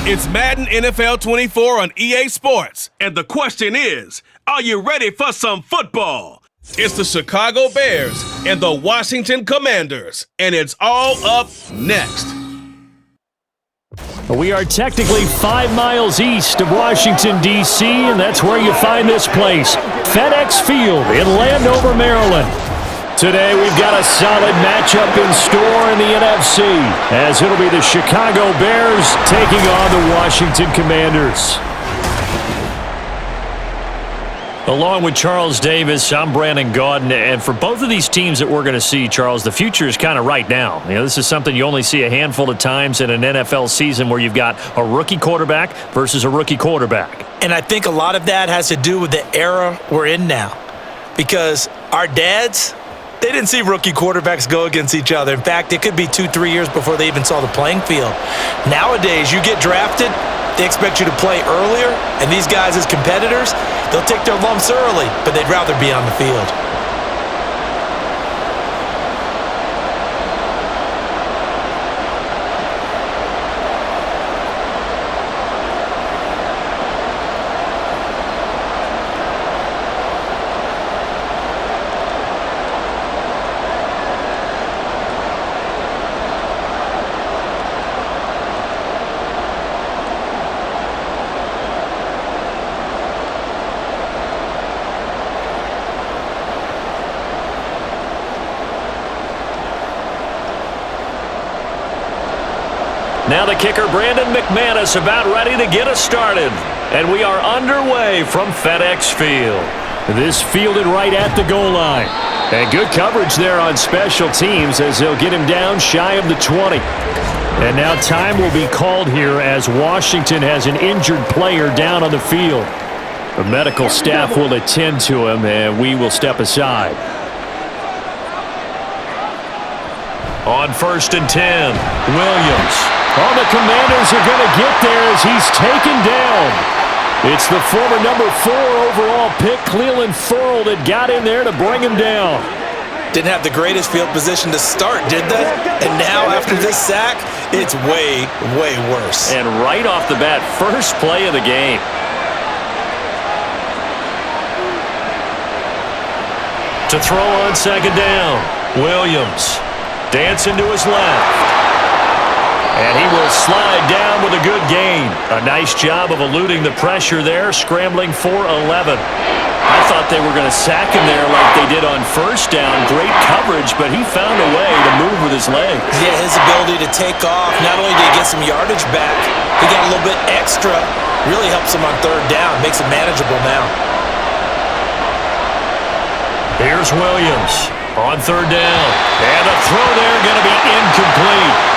It's Madden NFL 24 on EA Sports. And the question is, are you ready for some football? It's the Chicago Bears and the Washington Commanders. And it's all up next. We are technically 5 miles east of Washington, D.C., and that's where you find this place, FedEx Field in Landover, Maryland. Today, we've got a solid matchup in store in the NFC, as it'll be the Chicago Bears taking on the Washington Commanders. Along with Charles Davis, I'm Brandon Gaudin, and for both of these teams that we're going to see, Charles, the future is kind of right now. You know, this is something you only see a handful of times in an NFL season where you've got a rookie quarterback versus a rookie quarterback. And I think a lot of that has to do with the era we're in now, because our dads, they didn't see rookie quarterbacks go against each other. In fact, it could be 2-3 years before they even saw the playing field. Nowadays, you get drafted, they expect you to play earlier, and these guys as competitors, they'll take their lumps early, but they'd rather be on the field. Now the kicker, Brandon McManus, about ready to get us started. And we are underway from FedEx Field. This fielded right at the goal line. And good coverage there on special teams as they'll get him down shy of the 20. And now time will be called here as Washington has an injured player down on the field. The medical staff will attend to him, and we will step aside. On 1st and 10, Williams. Oh, the Commanders are going to get there as he's taken down. It's the former number 4 overall pick, Cleveland Ferrell, that got in there to bring him down. Didn't have the greatest field position to start, did they? And now, after this sack, it's way, way worse. And right off the bat, first play of the game. To throw on 2nd down, Williams. Dancing to his left. And he will slide down with a good gain. A nice job of eluding the pressure there, scrambling for 11. I thought they were going to sack him there like they did on 1st down. Great coverage, but he found a way to move with his legs. Yeah, his ability to take off, not only did he get some yardage back, he got a little bit extra. Really helps him on 3rd down, makes it manageable now. Here's Williams on 3rd down. And a throw there going to be incomplete.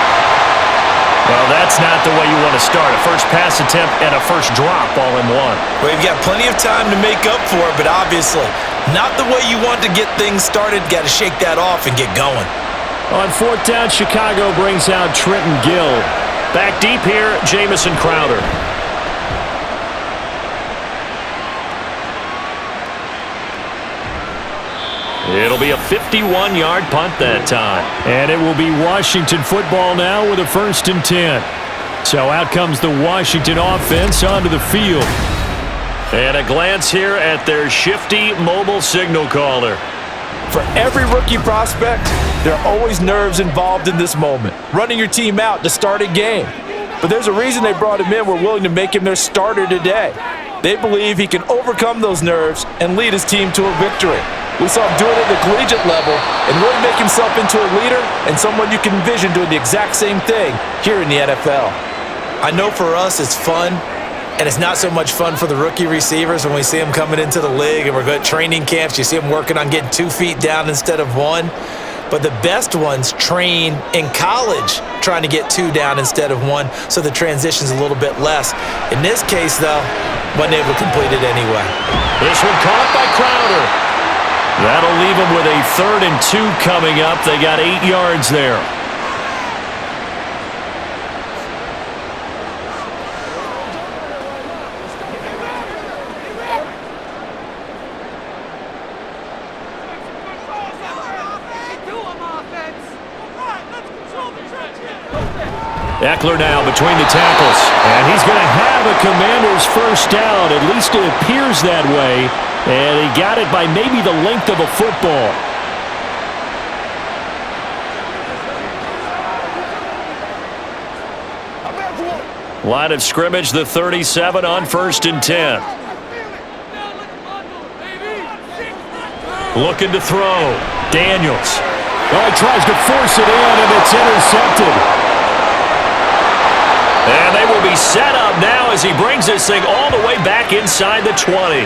Well, that's not the way you want to start. A first pass attempt and a first drop all in one. Well, you've got plenty of time to make up for it, but obviously not the way you want to get things started. Got to shake that off and get going. On 4th down, Chicago brings out Trenton Gill. Back deep here, Jamison Crowder. It'll be a 51-yard punt that time. And it will be Washington football now with a 1st and 10. So out comes the Washington offense onto the field. And a glance here at their shifty mobile signal caller. For every rookie prospect, there are always nerves involved in this moment. Running your team out to start a game. But there's a reason they brought him in. We're willing to make him their starter today. They believe he can overcome those nerves and lead his team to a victory. We saw him do it at the collegiate level and really make himself into a leader and someone you can envision doing the exact same thing here in the NFL. I know for us it's fun, and it's not so much fun for the rookie receivers when we see them coming into the league and we're going to training camps. You see them working on getting 2 feet down instead of 1. But the best ones train in college trying to get 2 down instead of 1, so the transition's a little bit less. In this case, though, wasn't able to complete it anyway. This one caught by Crowder. That'll leave them with a 3rd and 2 coming up. They got 8 yards there. Eckler now between the tackles. And he's going to have a Commander's first down. At least it appears that way. And he got it by maybe the length of a football. Line of scrimmage, the 37 on 1st and 10. Looking to throw. Daniels. Oh, he tries to force it in, and it's intercepted. And they will be set up now as he brings this thing all the way back inside the 20.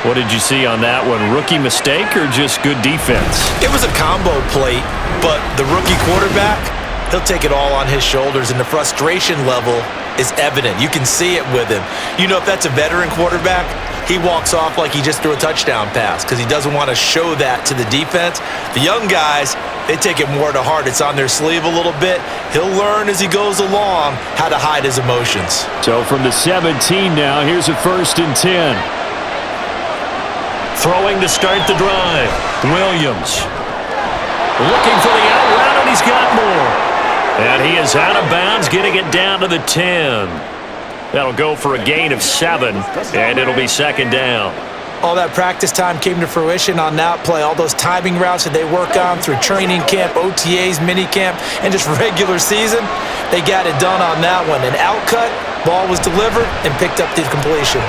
What did you see on that one? Rookie mistake or just good defense? It was a combo plate, but the rookie quarterback, he'll take it all on his shoulders, and the frustration level is evident. You can see it with him. You know, if that's a veteran quarterback, he walks off like he just threw a touchdown pass because he doesn't want to show that to the defense. The young guys, they take it more to heart. It's on their sleeve a little bit. He'll learn as he goes along how to hide his emotions. So from the 17 now, here's a 1st and 10. Throwing to start the drive. Williams. Looking for the out route, and he's got more. And he is out of bounds, getting it down to the 10. That'll go for a gain of 7, and it'll be 2nd down. All that practice time came to fruition on that play. All those timing routes that they work on through training camp, OTAs, minicamp, and just regular season, they got it done on that one. An outcut, ball was delivered, and picked up the completion.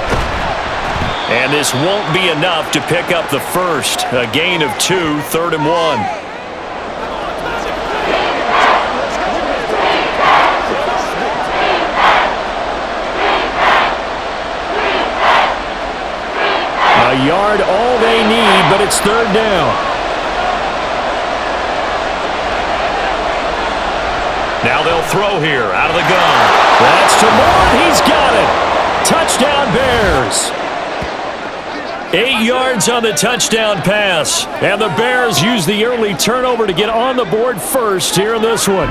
And this won't be enough to pick up the first. A gain of 2, 3rd and 1. A yard, all they need, but it's 3rd down. Now they'll throw here out of the gun. That's to Moore. He's got it. Touchdown Bears. 8 yards on the touchdown pass. And the Bears use the early turnover to get on the board first here in this one.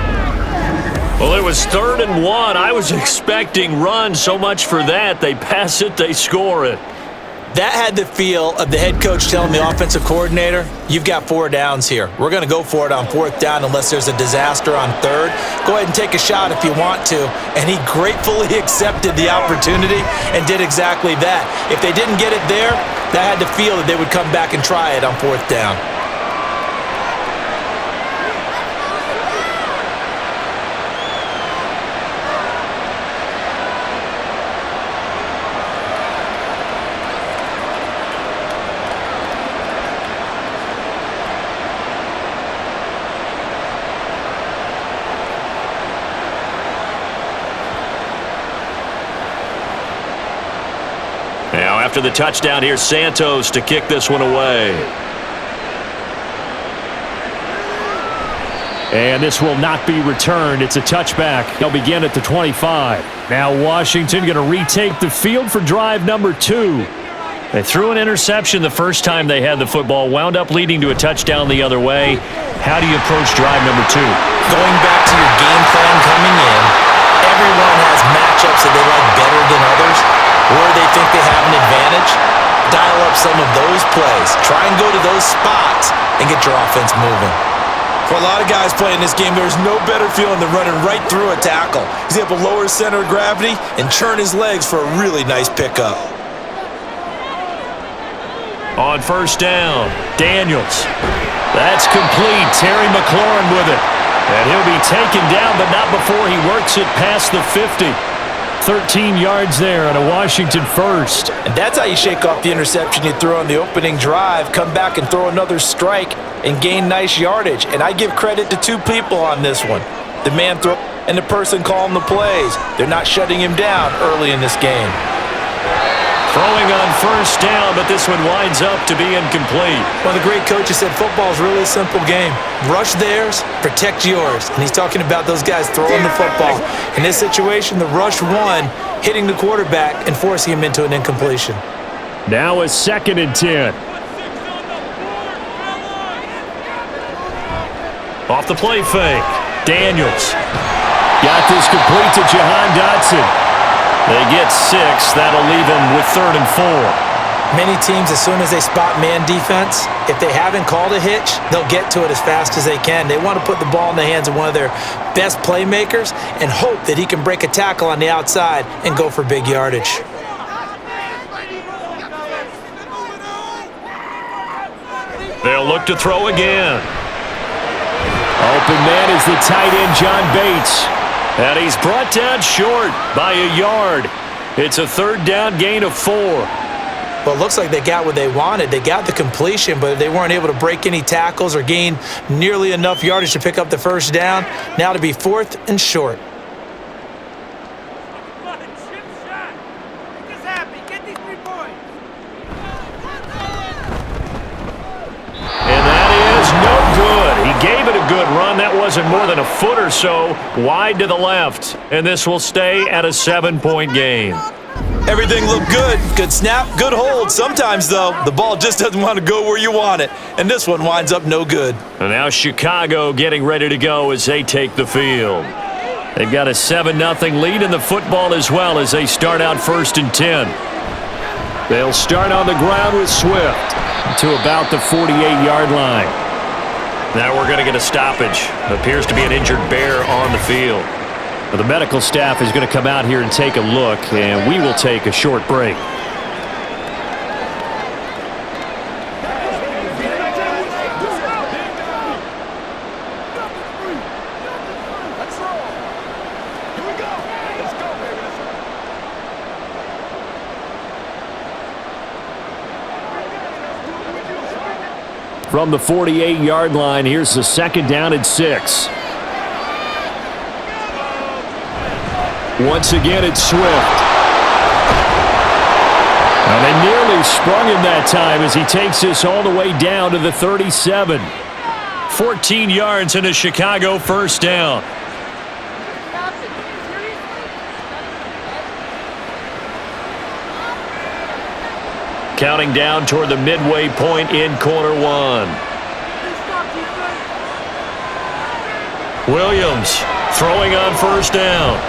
Well, it was 3rd and 1. I was expecting run, so much for that. They pass it, they score it. That had the feel of the head coach telling the offensive coordinator, you've got 4 downs here. We're going to go for it on 4th down unless there's a disaster on 3rd. Go ahead and take a shot if you want to. And he gratefully accepted the opportunity and did exactly that. If they didn't get it there, that had the feel that they would come back and try it on 4th down. After the touchdown, here's Santos to kick this one away. And this will not be returned. It's a touchback. They'll begin at the 25. Now Washington going to retake the field for drive number 2. They threw an interception the first time they had the football, wound up leading to a touchdown the other way. How do you approach drive number 2? Going back to your game plan coming in, everyone has matchups that they like better than others, or they think they have an advantage. Dial up some of those plays. Try and go to those spots and get your offense moving. For a lot of guys playing this game, there's no better feeling than running right through a tackle. He's able to lower his center of gravity and churn his legs for a really nice pickup. On 1st down, Daniels. That's complete. Terry McLaurin with it. And he'll be taken down, but not before he works it past the 50. 13 yards there on a Washington first. And that's how you shake off the interception you threw on the opening drive, come back and throw another strike and gain nice yardage. And I give credit to 2 people on this one. The man throw and the person calling the plays. They're not shutting him down early in this game. Throwing on 1st down, but this one winds up to be incomplete. One of the great coaches said football is really a simple game. Rush theirs, protect yours. And he's talking about those guys throwing the football. In this situation, the rush won, hitting the quarterback and forcing him into an incompletion. Now a 2nd and 10. Off the play fake. Daniels. Got this complete to Jahan Dotson. They get 6. That'll leave them with 3rd and 4. Many teams, as soon as they spot man defense, if they haven't called a hitch, they'll get to it as fast as they can. They want to put the ball in the hands of one of their best playmakers and hope that he can break a tackle on the outside and go for big yardage. They'll look to throw again. Open man is the tight end, John Bates. And he's brought down short by a yard. It's a third down gain of 4. Well, it looks like they got what they wanted. They got the completion, but they weren't able to break any tackles or gain nearly enough yardage to pick up the first down. Now to be 4th and short. And that is no good. He gave it a good run. That wasn't more than a foot or so wide to the left. And this will stay at a 7-point game. Everything looked good. Good snap, good hold. Sometimes, though, the ball just doesn't want to go where you want it. And this one winds up no good. And now Chicago getting ready to go as they take the field. They've got a 7-0 lead in the football as well as they start out 1st and 10. They'll start on the ground with Swift to about the 48-yard line. Now we're going to get a stoppage. Appears to be an injured bear on the field. The medical staff is going to come out here and take a look, and we will take a short break. From the 48-yard line, here's the 2nd down and 6. Once again, it's Swift. And they nearly sprung him that time as he takes this all the way down to the 37. 14 yards and a Chicago first down. Counting down toward the midway point in quarter 1. Williams throwing on first down.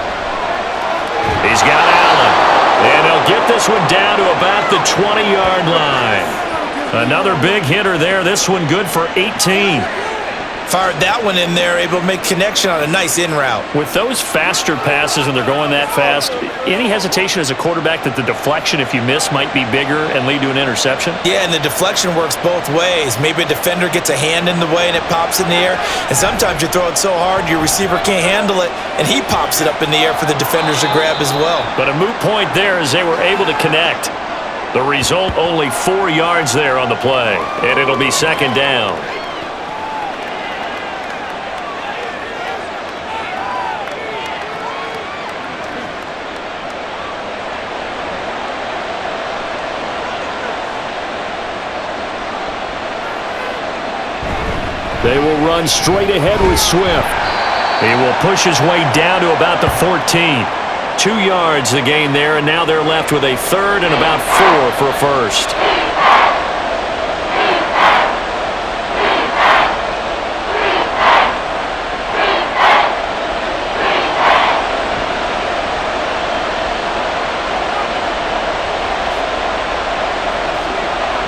He's got Allen, and he'll get this one down to about the 20-yard line. Another big hitter there. This one good for 18. Fired that one in there, able to make connection on a nice in route. With those faster passes and they're going that fast, any hesitation as a quarterback that the deflection, if you miss, might be bigger and lead to an interception? Yeah, and the deflection works both ways. Maybe a defender gets a hand in the way and it pops in the air, and sometimes you throw it so hard your receiver can't handle it, and he pops it up in the air for the defenders to grab as well. But a moot point there as they were able to connect. The result, only 4 yards there on the play, and it'll be 2nd down. They will run straight ahead with Swift. He will push his way down to about the 14. 2 yards the gain there, and now they're left with a 3rd and about 4 for a first.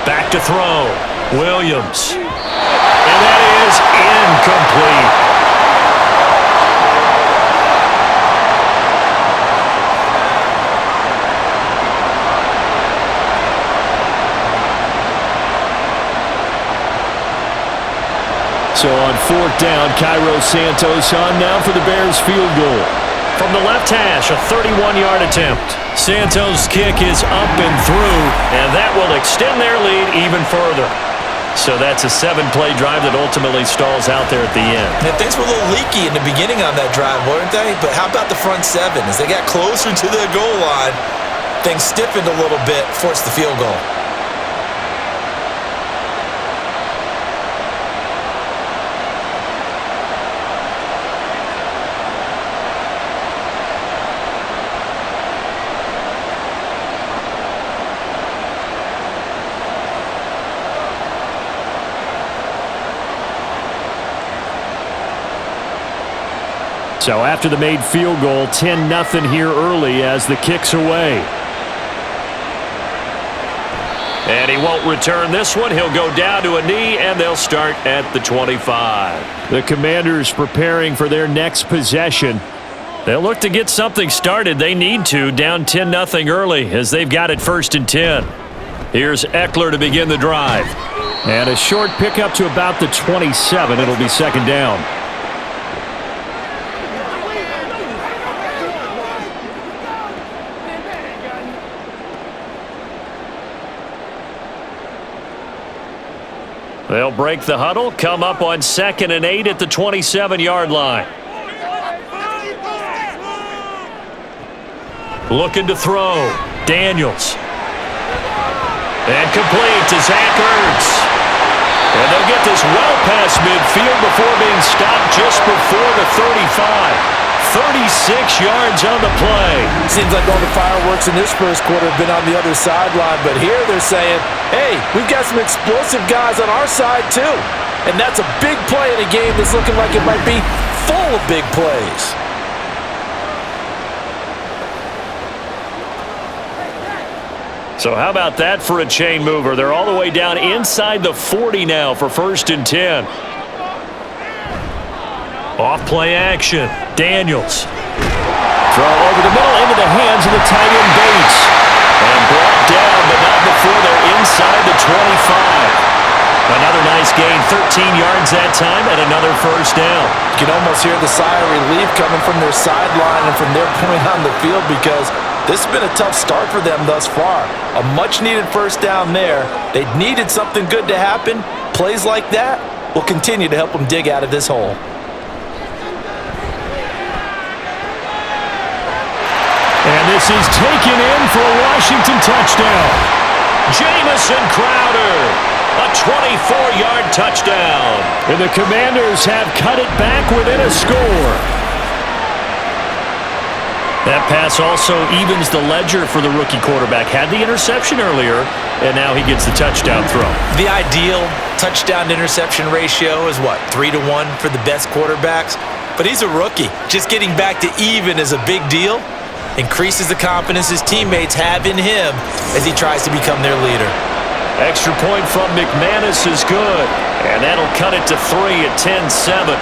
Back to throw. Williams. And that is incomplete. So on 4th down, Cairo Santos on now for the Bears field goal. From the left hash, a 31-yard attempt. Santos' kick is up and through, and that will extend their lead even further. So that's a 7-play drive that ultimately stalls out there at the end. And things were a little leaky in the beginning on that drive, weren't they? But how about the front 7? As they got closer to the goal line, things stiffened a little bit, forced the field goal. So after the made field goal, 10-0 here early as the kick's away. And he won't return this one. He'll go down to a knee, and they'll start at the 25. The Commanders preparing for their next possession. They'll look to get something started. They need to, down 10-0 early as they've got it 1st and 10. Here's Eckler to begin the drive. And a short pickup to about the 27. It'll be 2nd down. They'll break the huddle, come up on 2nd and 8 at the 27-yard line. Looking to throw. Daniels. And complete to Zach Ertz. And they'll get this well past midfield before being stopped just before the 35. 36 yards on the play. Seems like all the fireworks in this first quarter have been on the other sideline, but here they're saying, hey, we've got some explosive guys on our side too. And that's a big play in a game that's looking like it might be full of big plays. So how about that for a chain mover? They're all the way down inside the 40 now for 1st and 10. Off play action. Daniels. Throw over the middle into the hands of the tight end Bates. And brought down, but not before they're inside the 25. Another nice gain, 13 yards that time, and another 1st down. You can almost hear the sigh of relief coming from their sideline and from their point on the field because this has been a tough start for them thus far. A much-needed 1st down there. They needed something good to happen. Plays like that will continue to help them dig out of this hole. And this is taken in for a Washington touchdown. Jamison Crowder, a 24-yard touchdown. And the Commanders have cut it back within a score. That pass also evens the ledger for the rookie quarterback. Had the interception earlier, and now he gets the touchdown throw. The ideal touchdown-interception ratio is what, 3-1 for the best quarterbacks? But he's a rookie. Just getting back to even is a big deal. Increases the confidence his teammates have in him as he tries to become their leader. Extra point from McManus is good, and that'll cut it to 3 at 10-7.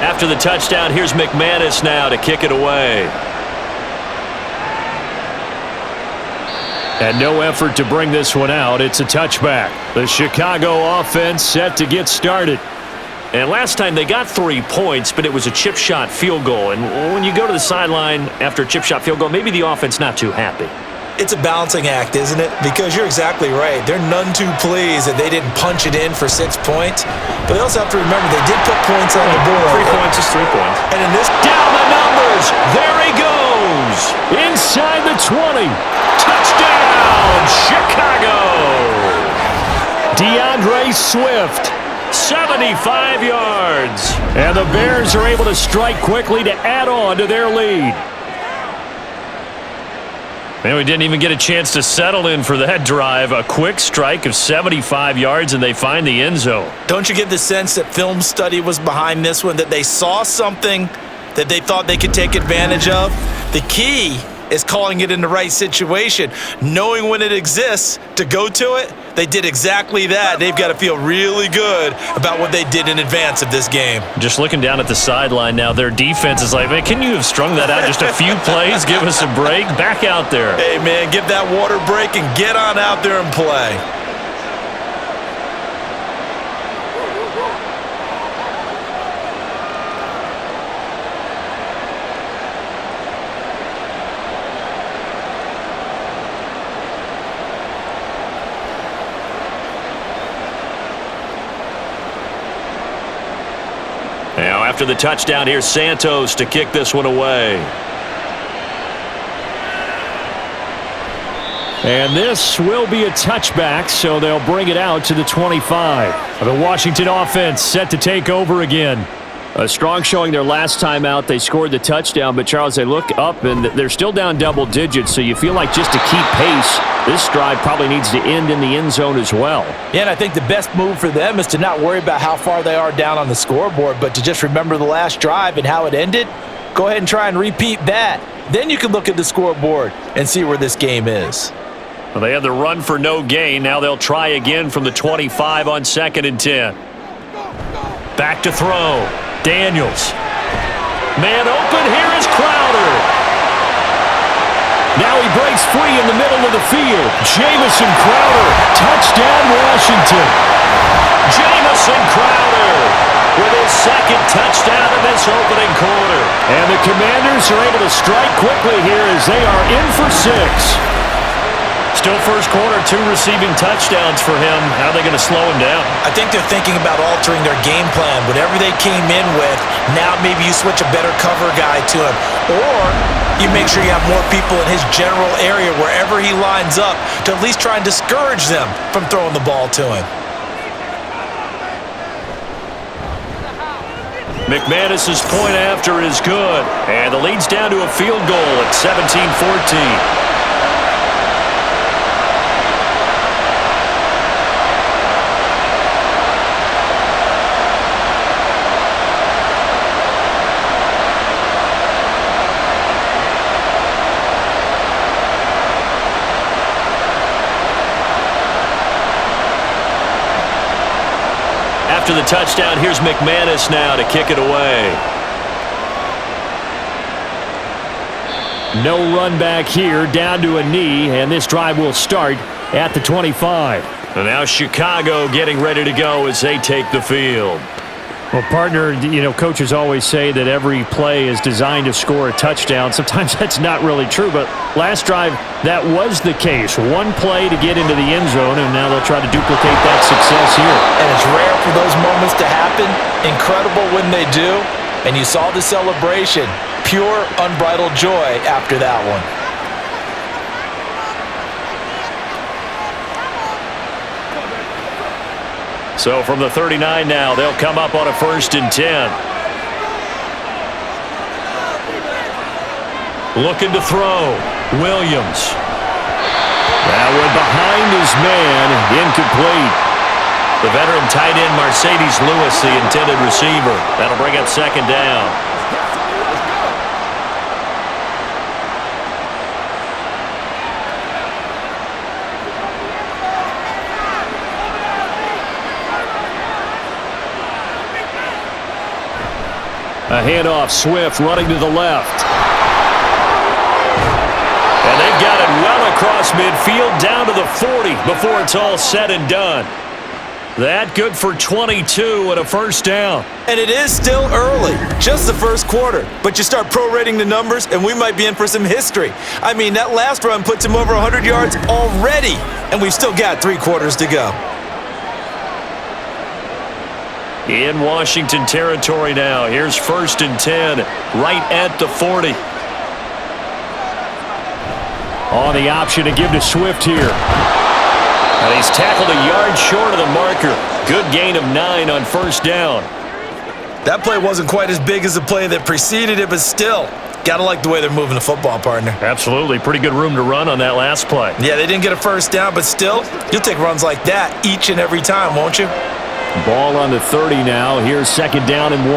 After the touchdown, here's McManus now to kick it away. And no effort to bring this one out. It's a touchback. The Chicago offense set to get started. And last time they got 3 points, but it was a chip shot field goal. And when you go to the sideline after a chip shot field goal, maybe the offense not too happy. It's a balancing act, isn't it? Because you're exactly right. They're none too pleased that they didn't punch it in for 6 points. But they also have to remember they did put points on the board. 3 points is 3 points. And in this... Down the numbers. There he goes. Inside the 20. Touchdown, Chicago. DeAndre Swift. 75 yards. And the Bears are able to strike quickly to add on to their lead. Man, we didn't even get a chance to settle in for that drive. A quick strike of 75 yards, and they find the end zone. Don't you get the sense that film study was behind this one, that they saw something that they thought they could take advantage of? The key is calling it in the right situation, knowing when it exists to go to it. They did exactly that. They've got to feel really good about what they did in advance of this game. Just looking down at the sideline now, their defense is like, man, can you have strung that out just a few plays? Give us a break. Back out there. Hey, man, give that water break and get on out there and play. Now, after the touchdown, here's Santos to kick this one away. And this will be a touchback, so they'll bring it out to the 25. The Washington offense set to take over again. A strong showing their last time out. They scored the touchdown, but Charles, they look up and they're still down double digits, so you feel like just to keep pace, this drive probably needs to end in the end zone as well. Yeah, and I think the best move for them is to not worry about how far they are down on the scoreboard, but to just remember the last drive and how it ended. Go ahead and try and repeat that. Then you can look at the scoreboard and see where this game is. Well, they had the run for no gain. Now they'll try again from the 25 on 2nd and 10. Back to throw. Daniels. Man open. Here is Crowder. Now he breaks free in the middle of the field. Jamison Crowder. Touchdown, Washington. Jamison Crowder with his 2nd touchdown in this opening quarter. And the Commanders are able to strike quickly here as they are in for 6. Still first quarter, 2 receiving touchdowns for him. How are they going to slow him down? I think they're thinking about altering their game plan. Whatever they came in with, now maybe you switch a better cover guy to him. Or you make sure you have more people in his general area wherever he lines up to at least try and discourage them from throwing the ball to him. McManus's point after is good. And the lead's down to a field goal at 17-14. After the touchdown, here's McManus now to kick it away. No run back here, down to a knee, and this drive will start at the 25. And now Chicago getting ready to go as they take the field. Well, partner, coaches always say that every play is designed to score a touchdown. Sometimes that's not really true, but last drive, that was the case. One play to get into the end zone, and now they'll try to duplicate that success here. And it's rare for those moments to happen. Incredible when they do. And you saw the celebration. Pure, unbridled joy after that one. So from the 39 now, they'll come up on a 1st and 10. Looking to throw. Williams. That one behind his man, incomplete. The veteran tight end Mercedes Lewis, the intended receiver. That'll bring up 2nd down. A handoff, Swift running to the left. And they've got it well across midfield down to the 40 before it's all said and done. That good for 22 and a 1st down. And it is still early, just the first quarter. But you start prorating the numbers, and we might be in for some history. I mean, that last run puts him over 100 yards already, and we've still got 3 quarters to go. In Washington territory now. Here's 1st and 10, right at the 40. On the option to give to Swift here. And he's tackled a yard short of the marker. Good gain of 9 on 1st down. That play wasn't quite as big as the play that preceded it, but still, gotta like the way they're moving the football, partner. Absolutely. Pretty good room to run on that last play. Yeah, they didn't get a 1st down, but still, you'll take runs like that each and every time, won't you? Ball on the 30 now. Here's 2nd down and 1.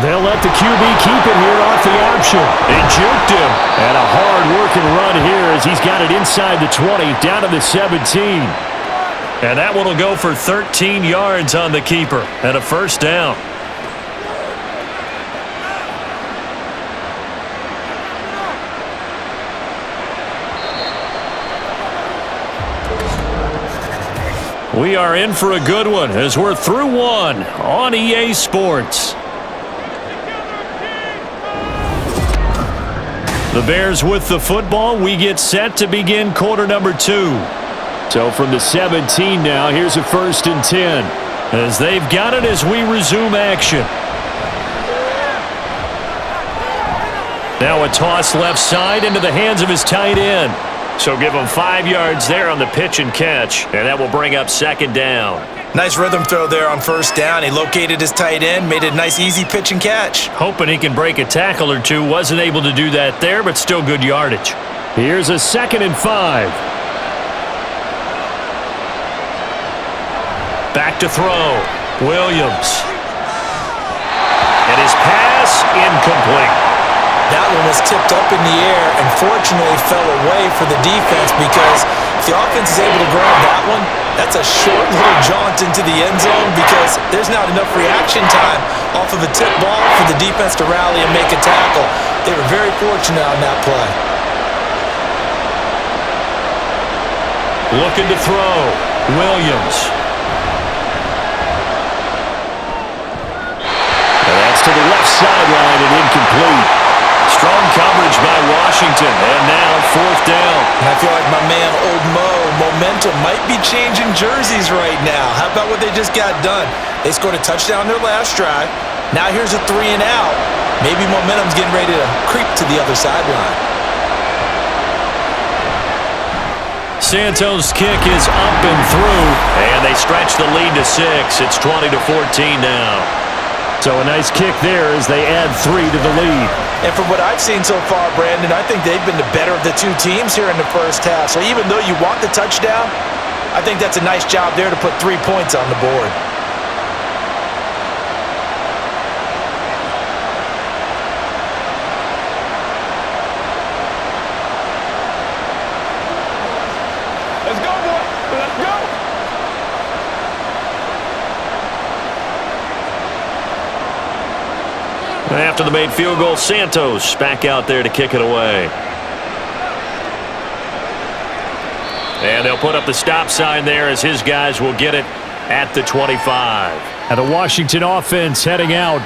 They'll let the QB keep it here off the option. They juked him. And a hard-working run here as he's got it inside the 20, down to the 17. And that one will go for 13 yards on the keeper and a 1st down. We are in for a good one as we're through 1 on EA Sports. The Bears with the football. We get set to begin quarter number 2. So from the 17 now, here's a 1st and 10 as they've got it as we resume action. Now a toss left side into the hands of his tight end. So give him 5 yards there on the pitch and catch, and that will bring up second down. Nice rhythm throw there on first down. He located his tight end, made it a nice, easy pitch and catch. Hoping he can break a tackle or two. Wasn't able to do that there, but still good yardage. Here's a 2nd and 5. Back to throw. Williams. And his pass incomplete. That one was tipped up in the air and fortunately fell away for the defense because if the offense is able to grab that one, that's a short little jaunt into the end zone because there's not enough reaction time off of a tip ball for the defense to rally and make a tackle. They were very fortunate on that play. Looking to throw. Williams. And that's to the left sideline and incomplete. Strong coverage by Washington, and now 4th down. And I feel like my man, Old Mo, momentum might be changing jerseys right now. How about what they just got done? They scored a touchdown their last drive. Now here's a 3 and out. Maybe momentum's getting ready to creep to the other sideline. Santos' kick is up and through, and they stretch the lead to 6. It's 20-14 now. So a nice kick there as they add 3 to the lead. And from what I've seen so far, Brandon, I think they've been the better of the two teams here in the first half. So even though you want the touchdown, I think that's a nice job there to put 3 points on the board. Let's go, boy. Let's go. After the made field goal, Santos back out there to kick it away. And they'll put up the stop sign there as his guys will get it at the 25. And the Washington offense heading out.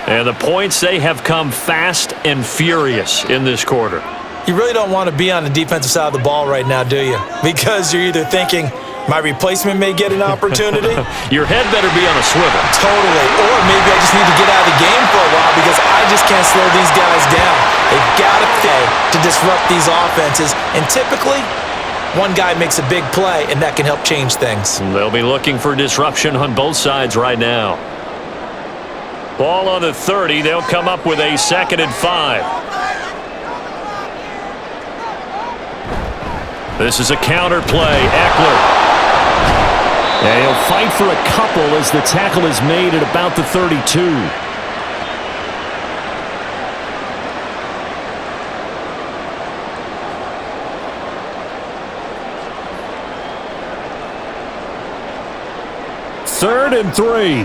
And the points, they have come fast and furious in this quarter. You really don't want to be on the defensive side of the ball right now, do you? Because you're either thinking, my replacement may get an opportunity. Your head better be on a swivel. Totally. Or maybe I just need to get out of the game for a while because I just can't slow these guys down. They've got to play to disrupt these offenses. And typically, one guy makes a big play, and that can help change things. They'll be looking for disruption on both sides right now. Ball on the 30. They'll come up with a 2nd and 5. This is a counter play. Eckler. And he'll fight for a couple as the tackle is made at about the 32. Third and 3.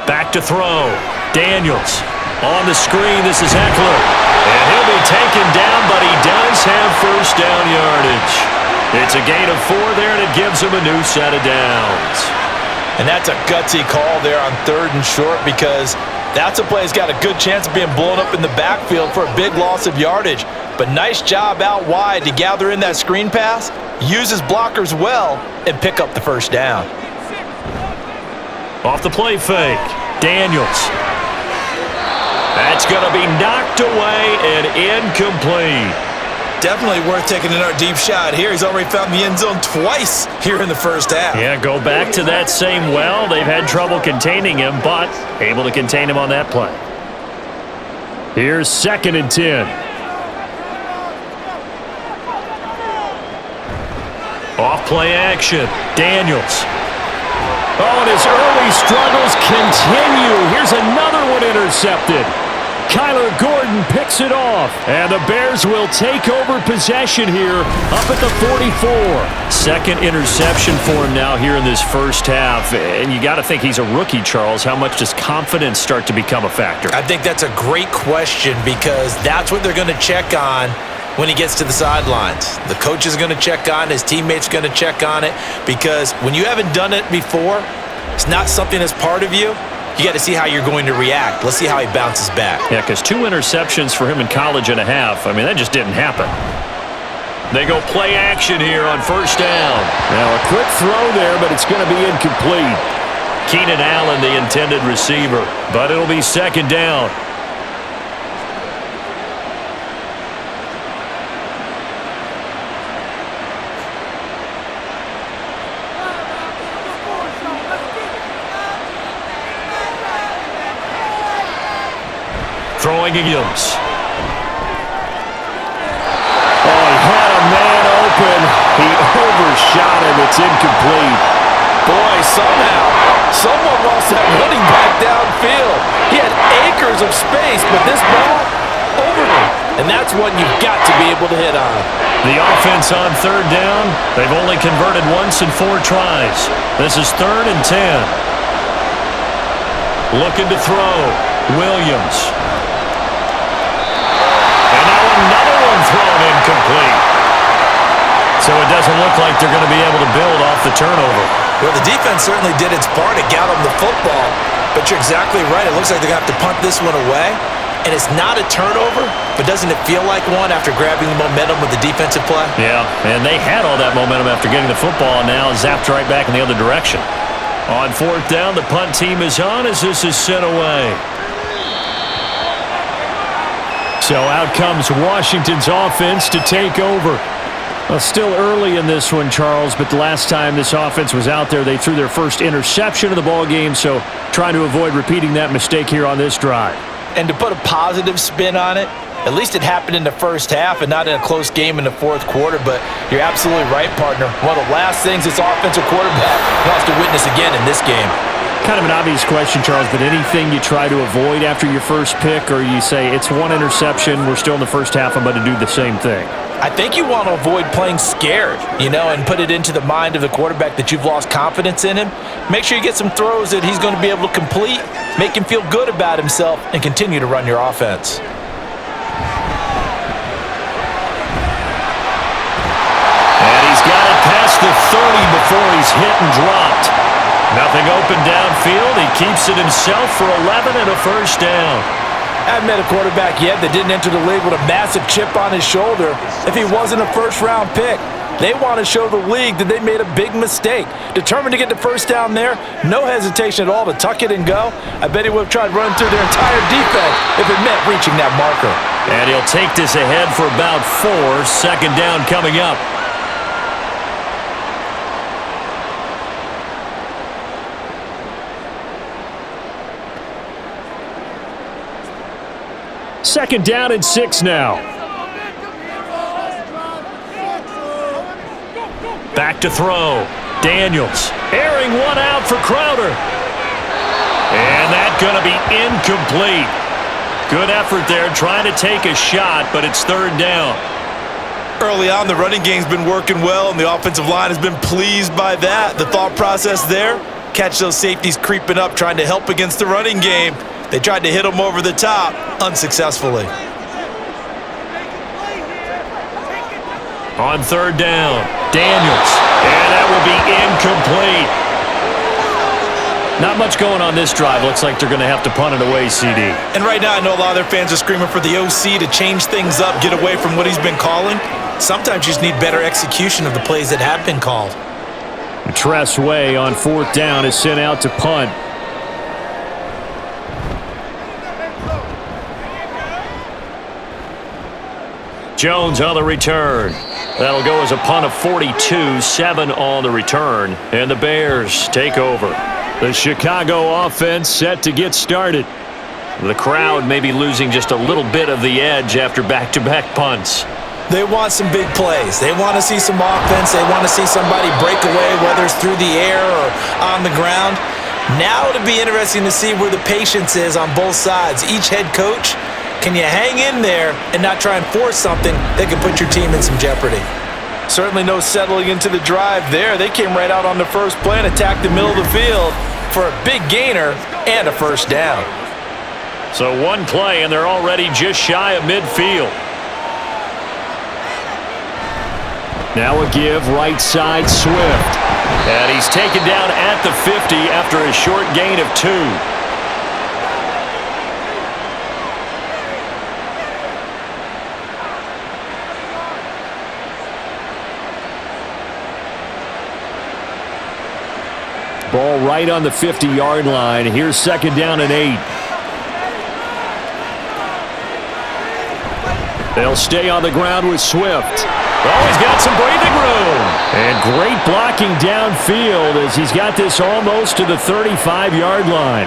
Back to throw. Daniels. On the screen, this is Eckler. And he'll be taken down, but he does have first down yardage. It's a gain of 4 there, and it gives him a new set of downs. And that's a gutsy call there on 3rd and short because that's a play that's got a good chance of being blown up in the backfield for a big loss of yardage. But nice job out wide to gather in that screen pass, use his blockers well, and pick up the first down. Off the play fake, Daniels. That's going to be knocked away and incomplete. Definitely worth taking another deep shot here. He's already found the end zone twice here in the first half. Yeah, go back to that same well. They've had trouble containing him, but able to contain him on that play. Here's 2nd and 10. Off play action. Daniels. Oh, and his early struggles continue. Here's another one intercepted. Kyler Gordon picks it off, and the Bears will take over possession here up at the 44. 2nd interception for him now here in this first half, and you got to think he's a rookie, Charles. How much does confidence start to become a factor? I think that's a great question because that's what they're going to check on when he gets to the sidelines. The coach is going to check on it, his teammates are going to check on it, because when you haven't done it before, it's not something that's part of you. You got to see how you're going to react. Let's see how he bounces back. Yeah, because 2 interceptions for him in college and a half. I mean, that just didn't happen. They go play action here on first down. Now a quick throw there, but it's going to be incomplete. Keenan Allen, the intended receiver, but it'll be 2nd down. Williams. Oh, he had a man open. He overshot him. It's incomplete. Boy, somehow, someone lost that running back downfield. He had acres of space, but this ball, over him. And that's one you've got to be able to hit on. The offense on third down, they've only converted once in 4 tries. This is 3rd and 10. Looking to throw. Williams. And now another one thrown incomplete. So it doesn't look like they're going to be able to build off the turnover. Well, the defense certainly did its part to get them the football, but you're exactly right. It looks like they're going to have to punt this one away, and it's not a turnover, but doesn't it feel like one after grabbing the momentum with the defensive play? Yeah, and they had all that momentum after getting the football, and now zapped right back in the other direction. On 4th down, the punt team is on as this is sent away. So out comes Washington's offense to take over. Well, still early in this one, Charles, but the last time this offense was out there, they threw their first interception of the ball game, so trying to avoid repeating that mistake here on this drive. And to put a positive spin on it, at least it happened in the first half and not in a close game in the 4th quarter, but you're absolutely right, partner. One of the last things this offensive quarterback wants to witness again in this game. Kind of an obvious question, Charles, but anything you try to avoid after your first pick, or you say it's one interception, we're still in the first half, I'm going to do the same thing? I think you want to avoid playing scared, and put it into the mind of the quarterback that you've lost confidence in him. Make sure you get some throws that he's going to be able to complete, make him feel good about himself, and continue to run your offense. And he's got it past the 30 before he's hit and dropped. Nothing open downfield. He keeps it himself for 11 and a first down. I haven't met a quarterback yet that didn't enter the league with a massive chip on his shoulder if he wasn't a first-round pick. They want to show the league that they made a big mistake. Determined to get the first down there, no hesitation at all to tuck it and go. I bet he would have tried running through their entire defense if it meant reaching that marker. And he'll take this ahead for about 4. 2nd down coming up. Second down and 6 now. Back to throw. Daniels airing one out for Crowder. And that's going to be incomplete. Good effort there trying to take a shot, but it's 3rd down. Early on, the running game's been working well, and the offensive line has been pleased by that. The thought process there, catch those safeties creeping up, trying to help against the running game. They tried to hit him over the top, unsuccessfully. On 3rd down, Daniels. And that will be incomplete. Not much going on this drive. Looks like they're going to have to punt it away, CD. And right now, I know a lot of their fans are screaming for the OC to change things up, get away from what he's been calling. Sometimes you just need better execution of the plays that have been called. Tress Way on 4th down is sent out to punt. Jones on the return. That'll go as a punt of 42, 7 on the return. And the Bears take over. The Chicago offense set to get started. The crowd may be losing just a little bit of the edge after back-to-back punts. They want some big plays. They want to see some offense. They want to see somebody break away, whether it's through the air or on the ground. Now it'll be interesting to see where the patience is on both sides. Each head coach, can you hang in there and not try and force something that could put your team in some jeopardy? Certainly no settling into the drive there. They came right out on the first play and attacked the middle of the field for a big gainer and a first down. So one play, and they're already just shy of midfield. Now a give right side Swift. And he's taken down at the 50 after a short gain of 2. Ball right on the 50-yard line. Here's 2nd down and 8. They'll stay on the ground with Swift. Oh, he's got some breathing room. And great blocking downfield as he's got this almost to the 35-yard line.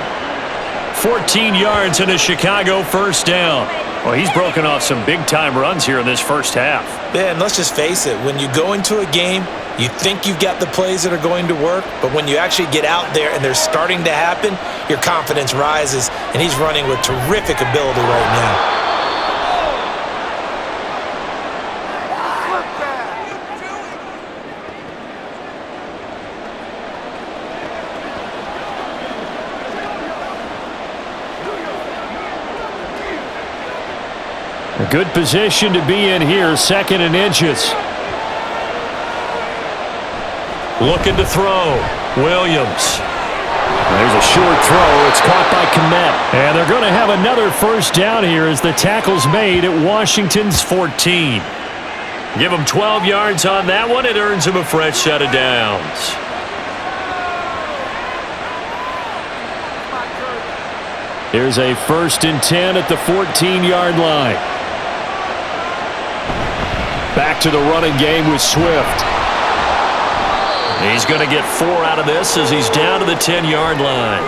14 yards and a Chicago first down. Well, he's broken off some big-time runs here in this first half. Yeah, and let's just face it. When you go into a game, you think you've got the plays that are going to work, but when you actually get out there and they're starting to happen, your confidence rises, and he's running with terrific ability right now. A good position to be in here, 2nd and inches. Looking to throw. Williams. There's a short throw. It's caught by Kmet. And they're going to have another first down here as the tackle's made at Washington's 14. Give him 12 yards on that one. It earns him a fresh set of downs. Here's a 1st and 10 at the 14-yard line. Back to the running game with Swift. He's going to get 4 out of this as he's down to the 10-yard line.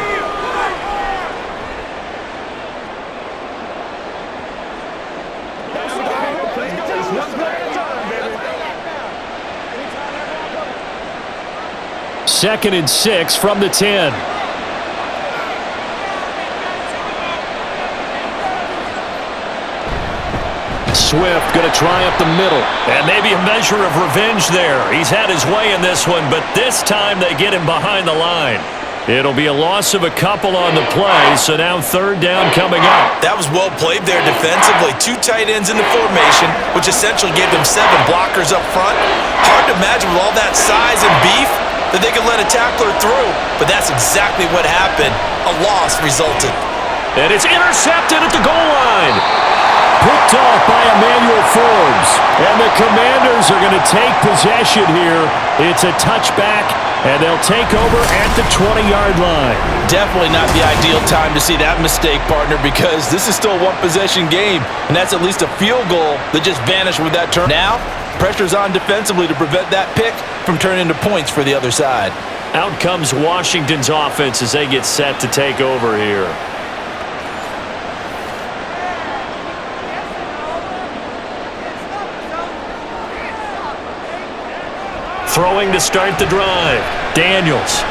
Second and 6 from the 10. Swift going to try up the middle. And maybe a measure of revenge there. He's had his way in this one, but this time they get him behind the line. It'll be a loss of a couple on the play, so now 3rd down coming up. That was well played there defensively. 2 tight ends in the formation, which essentially gave them 7 blockers up front. Hard to imagine with all that size and beef that they could let a tackler through, but that's exactly what happened. A loss resulted. And it's intercepted at the goal line. Picked off by Emmanuel Forbes. And the Commanders are going to take possession here. It's a touchback, and they'll take over at the 20-yard line. Definitely not the ideal time to see that mistake, partner, because this is still a one-possession game, and that's at least a field goal that just vanished with that turn. Now, pressure's on defensively to prevent that pick from turning into points for the other side. Out comes Washington's offense as they get set to take over here. Throwing to start the drive. Daniels.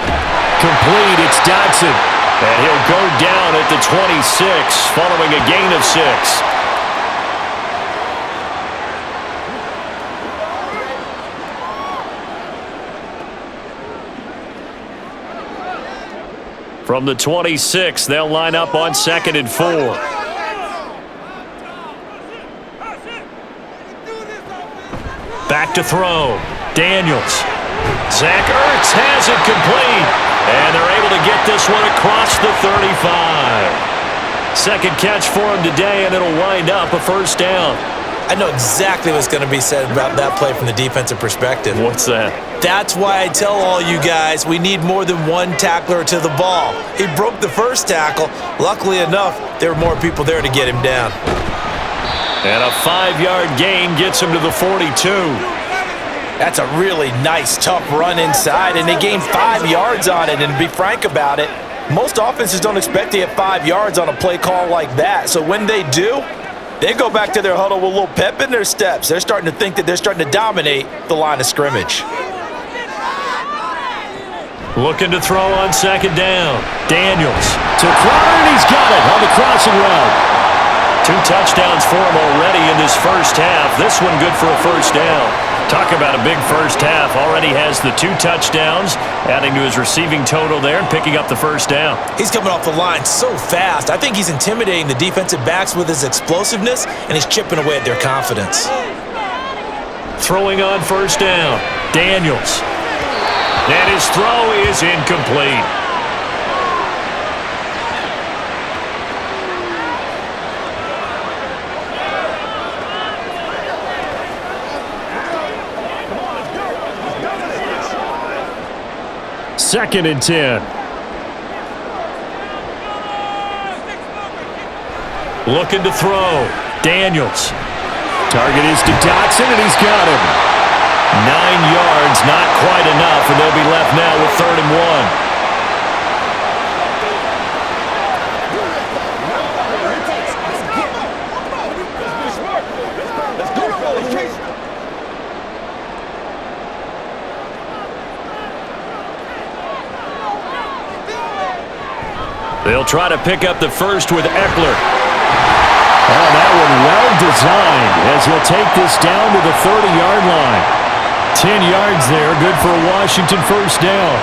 Complete. It's Dodson. And he'll go down at the 26 following a gain of 6. From the 26, they'll line up on 2nd and 4. Back to throw. Daniels. Zach Ertz has it complete. And they're able to get this one across the 35. 2nd catch for him today, and it'll wind up a first down. I know exactly what's going to be said about that play from the defensive perspective. What's that? That's why I tell all you guys we need more than one tackler to the ball. He broke the first tackle. Luckily enough, there were more people there to get him down. And a 5-yard gain gets him to the 42. That's a really nice, tough run inside, and they gained 5 yards on it. And to be frank about it, most offenses don't expect to get 5 yards on a play call like that. So when they do, they go back to their huddle with a little pep in their steps. They're starting to think that they're starting to dominate the line of scrimmage. Looking to throw on 2nd down. Daniels to Crowder, and he's got it on the crossing route. 2 touchdowns for him already in this first half. This one good for a first down. Talk about a big first half. Already has the 2 touchdowns, adding to his receiving total there and picking up the first down. He's coming off the line so fast. I think he's intimidating the defensive backs with his explosiveness, and he's chipping away at their confidence. Throwing on first down. Daniels. And his throw is incomplete. Second and 10. Looking to throw. Daniels. Target is to Dodson, and he's got him. 9 yards, not quite enough, and they'll be left now with 3rd and 1. They'll try to pick up the first with Eckler. Oh, that one well designed as he'll take this down to the 30-yard line. 10 yards there, good for a Washington first down.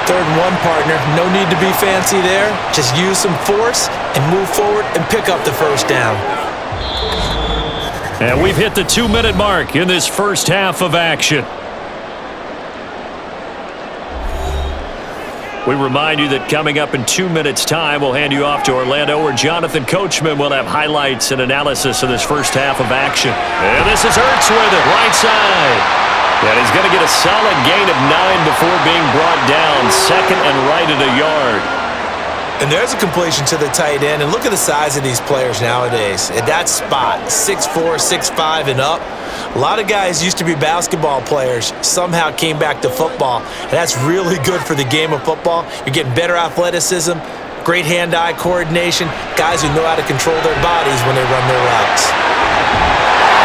3rd and 1, partner. No need to be fancy there. Just use some force and move forward and pick up the first down. And we've hit the 2-minute mark in this first half of action. We remind you that coming up in 2 minutes' time, we'll hand you off to Orlando, where Jonathan Coachman will have highlights and analysis of this first half of action. And this is Ertz with it, right side. And he's going to get a solid gain of 9 before being brought down, 2nd and right at a yard. And there's a completion to the tight end. And look at the size of these players nowadays. At that spot, 6'4", 6'5", and up. A lot of guys used to be basketball players, somehow came back to football. And that's really good for the game of football. You're getting better athleticism, great hand-eye coordination, guys who know how to control their bodies when they run their routes.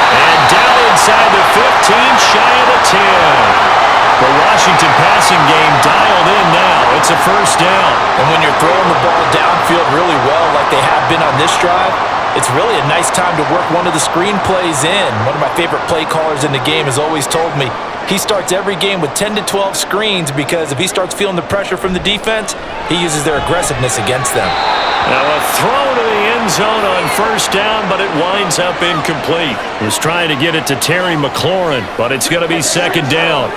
And down inside the 15, shy of the 10. The Washington passing game dialed in now. It's a first down. And when you're throwing the ball downfield really well like they have been on this drive, it's really a nice time to work one of the screen plays in. One of my favorite play callers in the game has always told me he starts every game with 10 to 12 screens because if he starts feeling the pressure from the defense, he uses their aggressiveness against them. Now a throw to the end zone on first down, but it winds up incomplete. He was trying to get it to Terry McLaurin, but it's going to be 2nd down.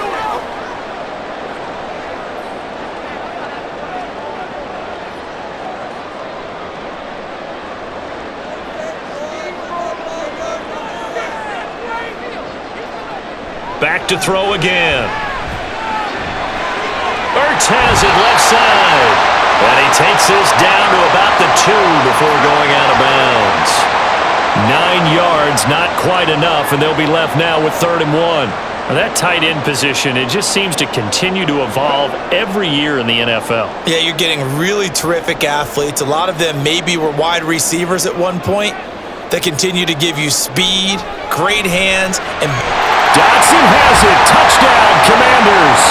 Back to throw again. Ertz has it left side. And he takes this down to about the 2 before going out of bounds. 9 yards, not quite enough, and they'll be left now with 3rd and 1. Now that tight end position, it just seems to continue to evolve every year in the NFL. Yeah, you're getting really terrific athletes. A lot of them maybe were wide receivers at one point. They continue to give you speed, great hands, and Dotson has it. Touchdown, Commanders.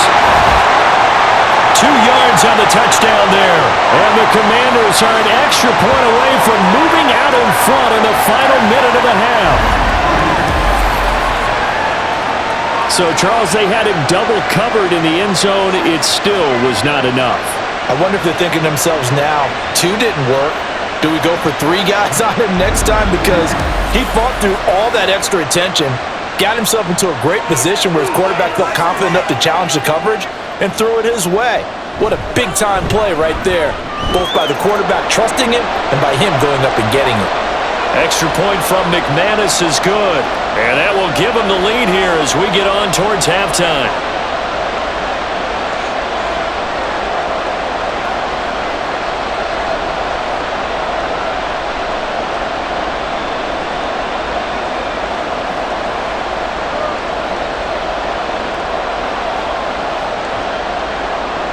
2 yards on the touchdown there. And the Commanders are an extra point away from moving out in front in the final minute of the half. So, Charles, they had him double covered in the end zone. It still was not enough. I wonder if they're thinking to themselves now, 2 didn't work. Do we go for 3 guys on him next time? Because he fought through all that extra attention, got himself into a great position where his quarterback felt confident enough to challenge the coverage and threw it his way. What a big-time play right there, both by the quarterback trusting him and by him going up and getting it. Extra point from McManus is good, and that will give him the lead here as we get on towards halftime.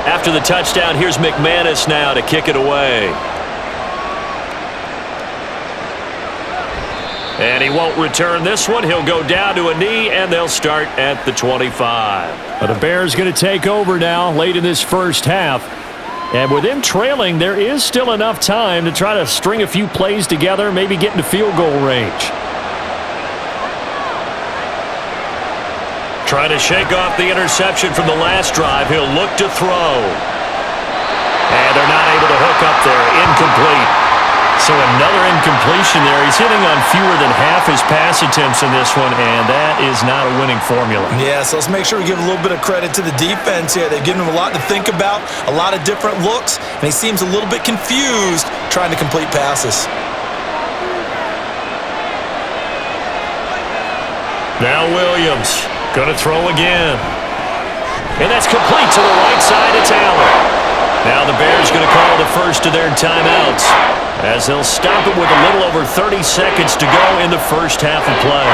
After the touchdown, here's McManus now to kick it away. And he won't return this one. He'll go down to a knee, and they'll start at the 25. But the Bears going to take over now late in this first half. And with them trailing, there is still enough time to try to string a few plays together, maybe get into field goal range. Trying to shake off the interception from the last drive. He'll look to throw. And they're not able to hook up there. Incomplete. So another incompletion there. He's hitting on fewer than half his pass attempts in this one, and that is not a winning formula. Yeah, so let's make sure we give a little bit of credit to the defense here. They've given him a lot to think about, a lot of different looks, and he seems a little bit confused trying to complete passes. Now Williams. Going to throw again. And that's complete to the right side. It's Allen. Now the Bears going to call the first of their timeouts as they'll stop it with a little over 30 seconds to go in the first half of play.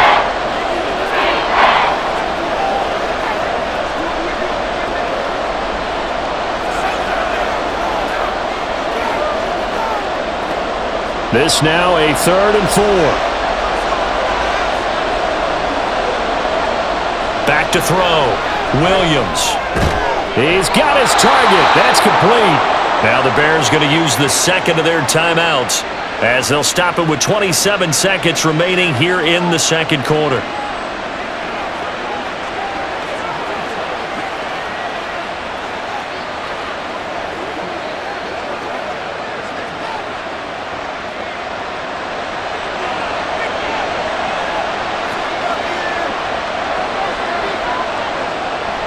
This now a 3rd and 4. Back to throw. Williams. He's got his target. That's complete. Now the Bears going to use the second of their timeouts as they'll stop it with 27 seconds remaining here in the second quarter.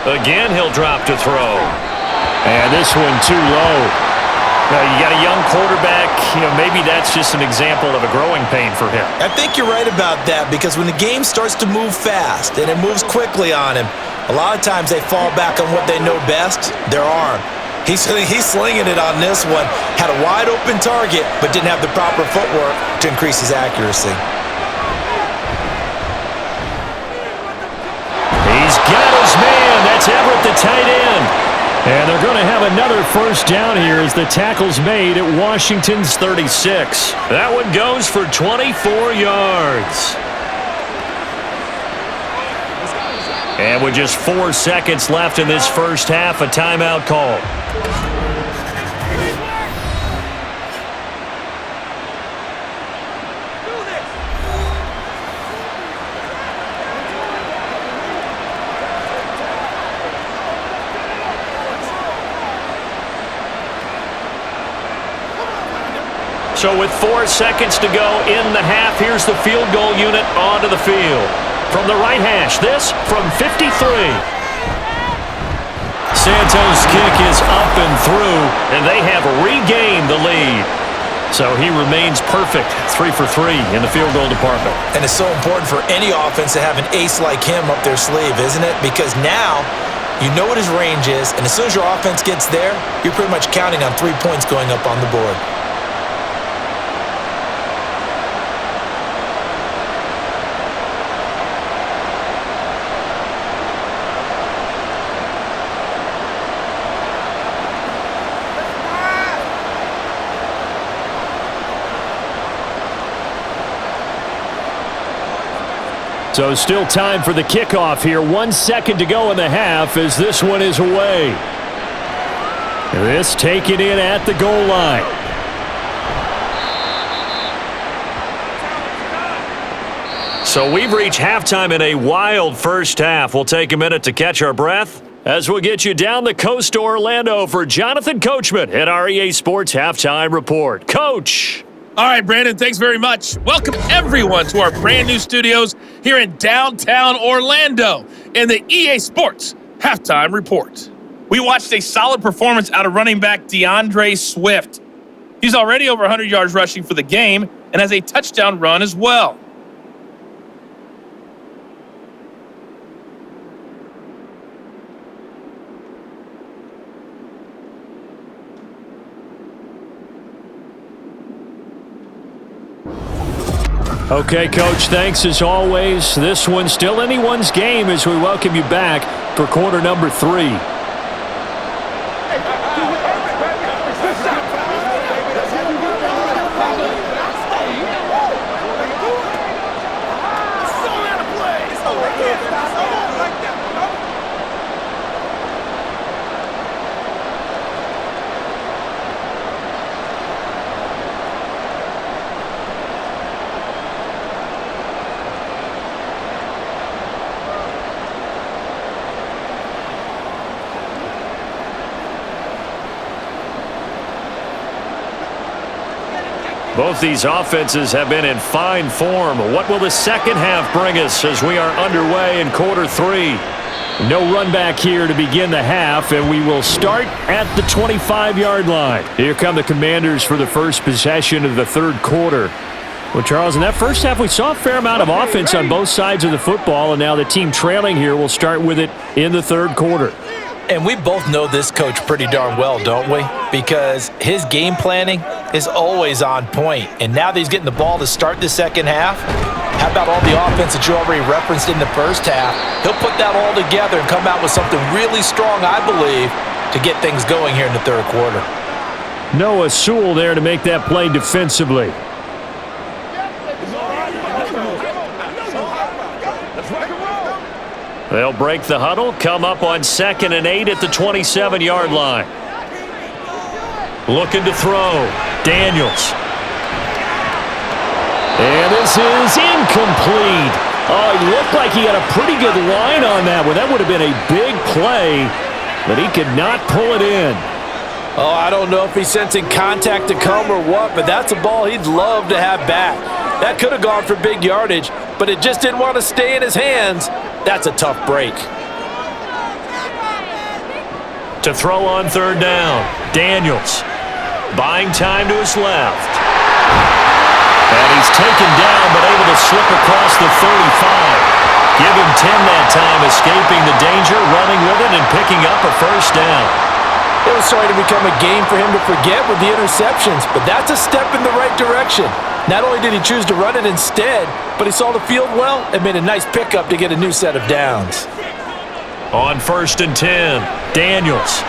Again, he'll drop to throw. And this one too low. Now, you got a young quarterback. Maybe that's just an example of a growing pain for him. I think you're right about that, because when the game starts to move fast and it moves quickly on him, a lot of times they fall back on what they know best, their arm. He's slinging it on this one. Had a wide open target, but didn't have the proper footwork to increase his accuracy. He's got his man. That's Everett, the tight end. And they're going to have another first down here as the tackle's made at Washington's 36. That one goes for 24 yards. And with just 4 seconds left in this first half, a timeout call. So with 4 seconds to go in the half, here's the field goal unit onto the field. From the right hash, this from 53. Santos' kick is up and through, and they have regained the lead. So he remains perfect, 3 for 3 in the field goal department. And it's so important for any offense to have an ace like him up their sleeve, isn't it? Because now you know what his range is, and as soon as your offense gets there, you're pretty much counting on 3 points going up on the board. So still time for the kickoff here. 1 second to go in the half as this one is away. This taken in at the goal line. So we've reached halftime in a wild first half. We'll take a minute to catch our breath as we'll get you down the coast to Orlando for Jonathan Coachman at our EA Sports Halftime Report. Coach. All right, Brandon, thanks very much. Welcome, everyone, to our brand new studios here in downtown Orlando in the EA Sports Halftime Report. We watched a solid performance out of running back DeAndre Swift. He's already over 100 yards rushing for the game and has a touchdown run as well. Okay, Coach, thanks as always. This one's still anyone's game as we welcome you back for quarter number 3. Both these offenses have been in fine form. What will the second half bring us as we are underway in quarter 3? No run back here to begin the half, and we will start at the 25-yard line. Here come the Commanders for the first possession of the third quarter. Well, Charles, in that first half, we saw a fair amount of offense on both sides of the football, and now the team trailing here will start with it in the third quarter. And we both know this coach pretty darn well, don't we? Because his game planning is always on point. And now that he's getting the ball to start the second half, how about all the offense that you already referenced in the first half? He'll put that all together and come out with something really strong, I believe, to get things going here in the third quarter. Noah Sewell there to make that play defensively. They'll break the huddle, come up on 2nd and 8 at the 27-yard line. Looking to throw. Daniels. And this is incomplete. Oh, he looked like he had a pretty good line on that one. That would have been a big play, but he could not pull it in. Oh, I don't know if he's sensing contact to come or what, but that's a ball he'd love to have back. That could have gone for big yardage, but it just didn't want to stay in his hands. That's a tough break. To throw on third down, Daniels. Buying time to his left. And he's taken down, but able to slip across the 35. Give him 10 that time, escaping the danger, running with it, and picking up a first down. It was starting to become a game for him to forget with the interceptions, but that's a step in the right direction. Not only did he choose to run it instead, but he saw the field well and made a nice pickup to get a new set of downs. On 1st and 10, Daniels.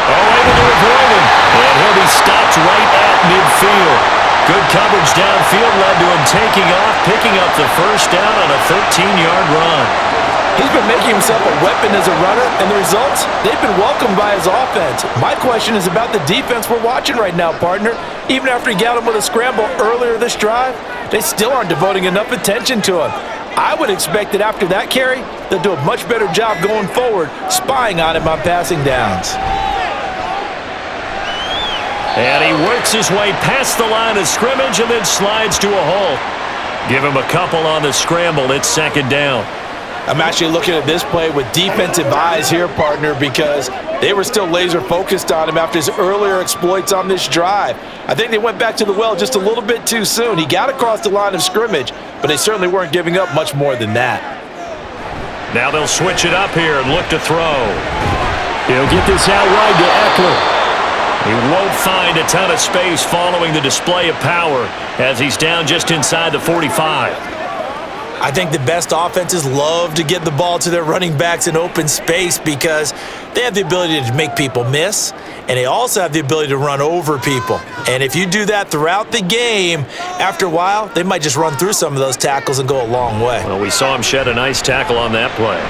Able to avoid him, and he'll be stopped right at midfield. Good coverage downfield led to him taking off, picking up the first down on a 13-yard run. He's been making himself a weapon as a runner, and the results, they've been welcomed by his offense. My question is about the defense we're watching right now, partner. Even after he got him with a scramble earlier this drive, they still aren't devoting enough attention to him. I would expect that after that carry, they'll do a much better job going forward, spying on him on passing downs. And he works his way past the line of scrimmage and then slides to a halt. Give him a couple on the scramble. It's 2nd down. I'm actually looking at this play with defensive eyes here, partner, because they were still laser focused on him after his earlier exploits on this drive. I think they went back to the well just a little bit too soon. He got across the line of scrimmage, but they certainly weren't giving up much more than that. Now they'll switch it up here and look to throw. He'll get this out wide to Eckler. He won't find a ton of space following the display of power as he's down just inside the 45. I think the best offenses love to get the ball to their running backs in open space because they have the ability to make people miss, and they also have the ability to run over people. And if you do that throughout the game, after a while, they might just run through some of those tackles and go a long way. Well, we saw him shed a nice tackle on that play.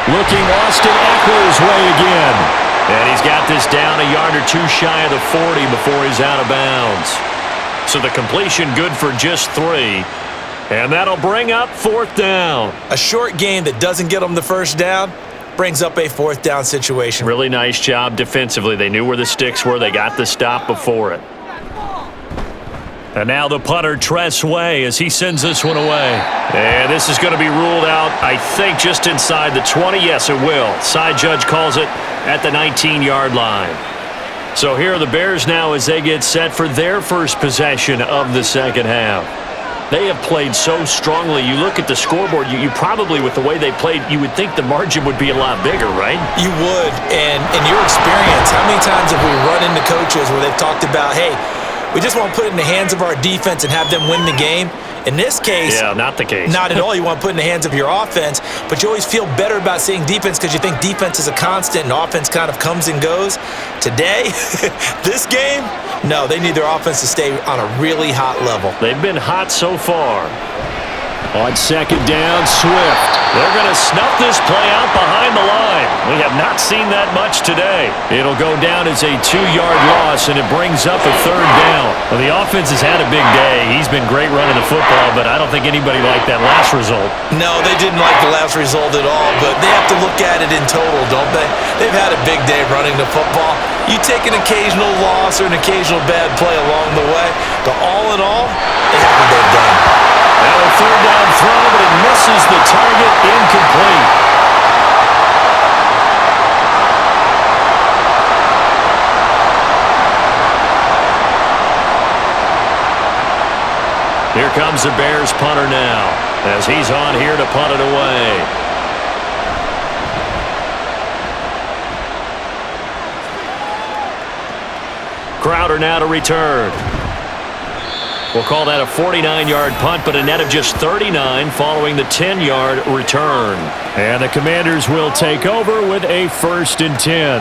Looking Austin Eckler's way again. And he's got this down a yard or two shy of the 40 before he's out of bounds. So the completion good for just 3. And that'll bring up 4th down. A short game that doesn't get them the first down brings up a 4th down situation. Really nice job defensively. They knew where the sticks were. They got the stop before it. And now the punter, Tress Way, as he sends this one away. And this is going to be ruled out, I think, just inside the 20. Yes, it will. Side judge calls it at the 19-yard line. So here are the Bears now as they get set for their first possession of the second half. They have played so strongly. You look at the scoreboard, you probably, with the way they played, you would think the margin would be a lot bigger, right? You would. And in your experience, how many times have we run into coaches where they've talked about, hey, we just want to put it in the hands of our defense and have them win the game? In this case, yeah, not the case. Not at all. You want to put it in the hands of your offense, but you always feel better about saying defense because you think defense is a constant and offense kind of comes and goes. Today, this game, no, they need their offense to stay on a really hot level. They've been hot so far. On 2nd down, Swift. They're going to snuff this play out behind the line. We have not seen that much today. It'll go down as a 2-yard loss, and it brings up a 3rd down. Well, the offense has had a big day. He's been great running the football, but I don't think anybody liked that last result. No, they didn't like the last result at all, but they have to look at it in total, don't they? They've had a big day running the football. You take an occasional loss or an occasional bad play along the way, but all in all, they have what they've done. Now a 3rd down throw, but it misses the target, incomplete. Here comes the Bears punter now, as he's on here to punt it away. Crowder now to return. We'll call that a 49-yard punt, but a net of just 39 following the 10-yard return. And the Commanders will take over with a 1st and 10.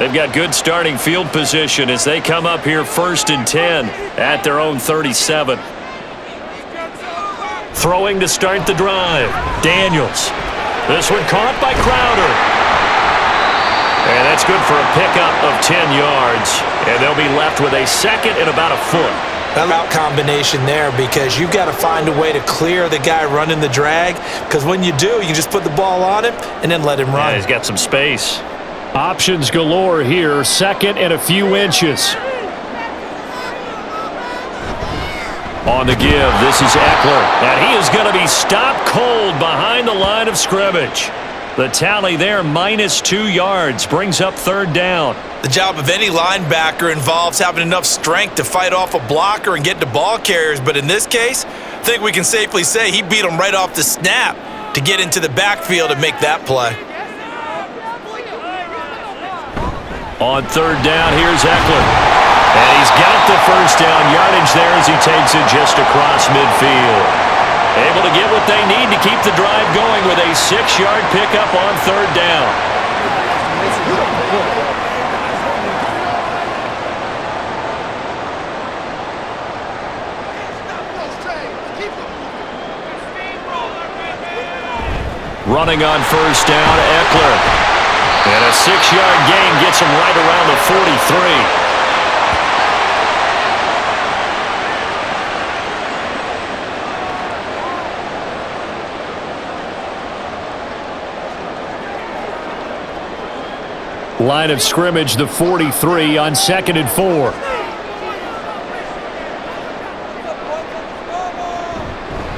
They've got good starting field position as they come up here 1st and 10 at their own 37. Throwing to start the drive. Daniels. This one caught by Crowder. And that's good for a pickup of 10 yards. And they'll be left with a second and about a foot. That route combination there, because you've got to find a way to clear the guy running the drag, because when you do, you just put the ball on him and then let him run. Yeah, he's got some space. Options galore here, second and a few inches. On the give, this is Eckler, and he is going to be stopped cold behind the line of scrimmage. The tally there, -2 yards, brings up third down. The job of any linebacker involves having enough strength to fight off a blocker and get to ball carriers, but in this case, I think we can safely say he beat him right off the snap to get into the backfield and make that play. On third down, here's Eckler. And he's got the first down yardage there as he takes it just across midfield. Able to get what they need to keep the drive going with a 6-yard pickup on third down. Running on first down, Eckler. And a 6-yard gain gets him right around the 43. Line of scrimmage, the 43 on 2nd and 4.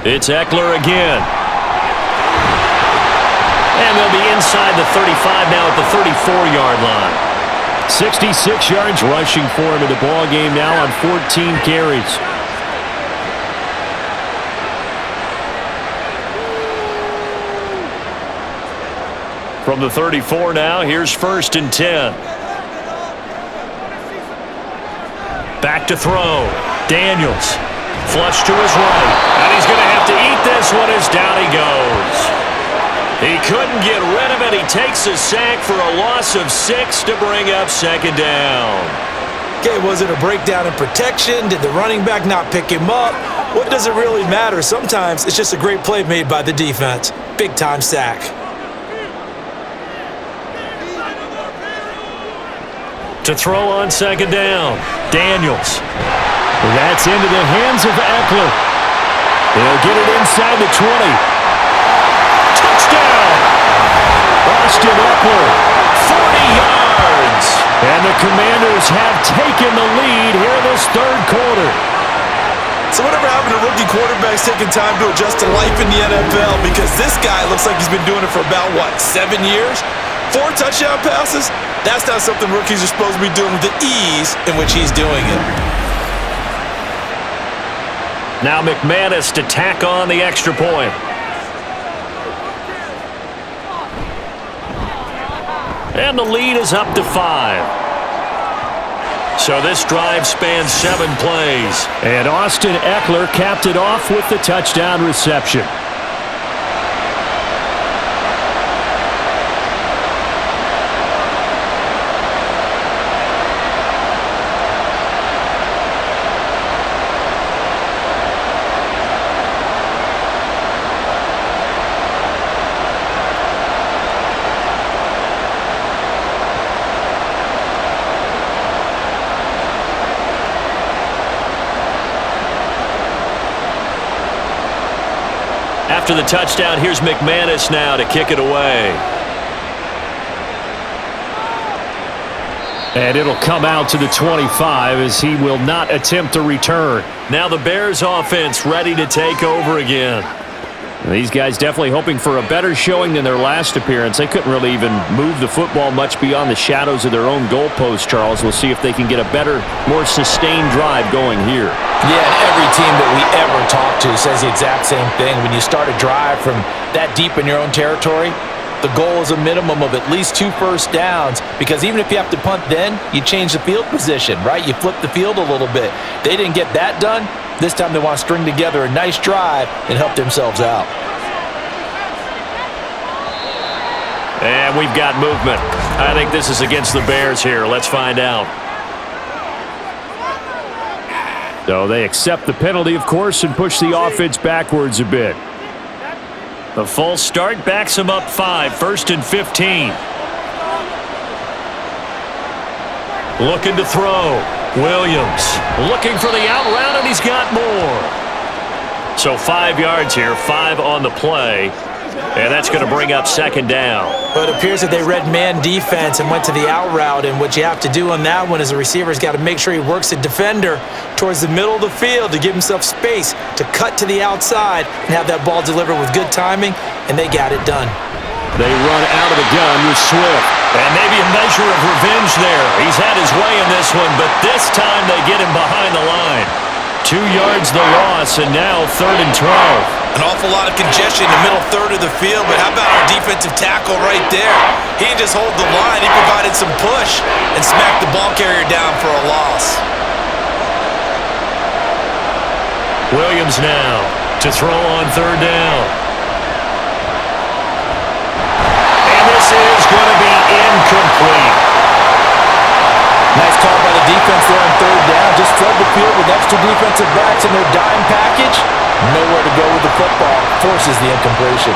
It's Eckler again. And they'll be inside the 35 now at the 34-yard line. 66 yards rushing for him in the ball game now on 14 carries. From the 34 now, here's 1st and 10. Back to throw. Daniels. Flush to his right. And he's going to have to eat this one as down he goes. He couldn't get rid of it. He takes a sack for a loss of 6 to bring up 2nd down. Okay, was it a breakdown in protection? Did the running back not pick him up? What does it really matter? Sometimes it's just a great play made by the defense. Big-time sack. To throw on 2nd down. Daniels. That's into the hands of Eckler. They'll get it inside the 20. Touchdown! Austin Eckler. 40 yards! And the Commanders have taken the lead here in this third quarter. So whatever happened to rookie quarterbacks taking time to adjust to life in the NFL? Because this guy looks like he's been doing it for about, 7 years? 4 touchdown passes? That's not something rookies are supposed to be doing with the ease in which he's doing it. Now McManus to tack on the extra point. And the lead is up to 5. So this drive spans 7 plays. And Austin Eckler capped it off with the touchdown reception. After the touchdown, here's McManus now to kick it away. And it'll come out to the 25 as he will not attempt to return. Now the Bears offense ready to take over again. These guys definitely hoping for a better showing than their last appearance. They couldn't really even move the football much beyond the shadows of their own goalpost, Charles. We'll see if they can get a better, more sustained drive going here. Yeah, and every team that we ever talk to says the exact same thing. When you start a drive from that deep in your own territory, the goal is a minimum of at least 2 first downs, because even if you have to punt then, you change the field position, right? You flip the field a little bit. They didn't get that done. This time they want to string together a nice drive and help themselves out. And we've got movement. I think this is against the Bears here. Let's find out. So they accept the penalty, of course, and push the offense backwards a bit. The false start backs him up 5, 1st and 15. Looking to throw. Williams looking for the out route, and he's got more. So 5 yards here, 5 on the play. And that's going to bring up second down. Well, it appears that they read man defense and went to the out route, and what you have to do on that one is the receiver's got to make sure he works the defender towards the middle of the field to give himself space to cut to the outside and have that ball delivered with good timing, and they got it done. They run out of the gun with Swift. And maybe a measure of revenge there. He's had his way in this one, but this time they get him behind the line. 2 yards the loss, and now 3rd and 12. An awful lot of congestion in the middle third of the field, but how about our defensive tackle right there? He didn't just hold the line, he provided some push and smacked the ball carrier down for a loss. Williams now to throw on 3rd down. And this is going to be incomplete. Nice call by the defense there on 3rd down. Just flood the field with extra defensive backs in their dime package. Nowhere to go with the football. Forces the incompletion.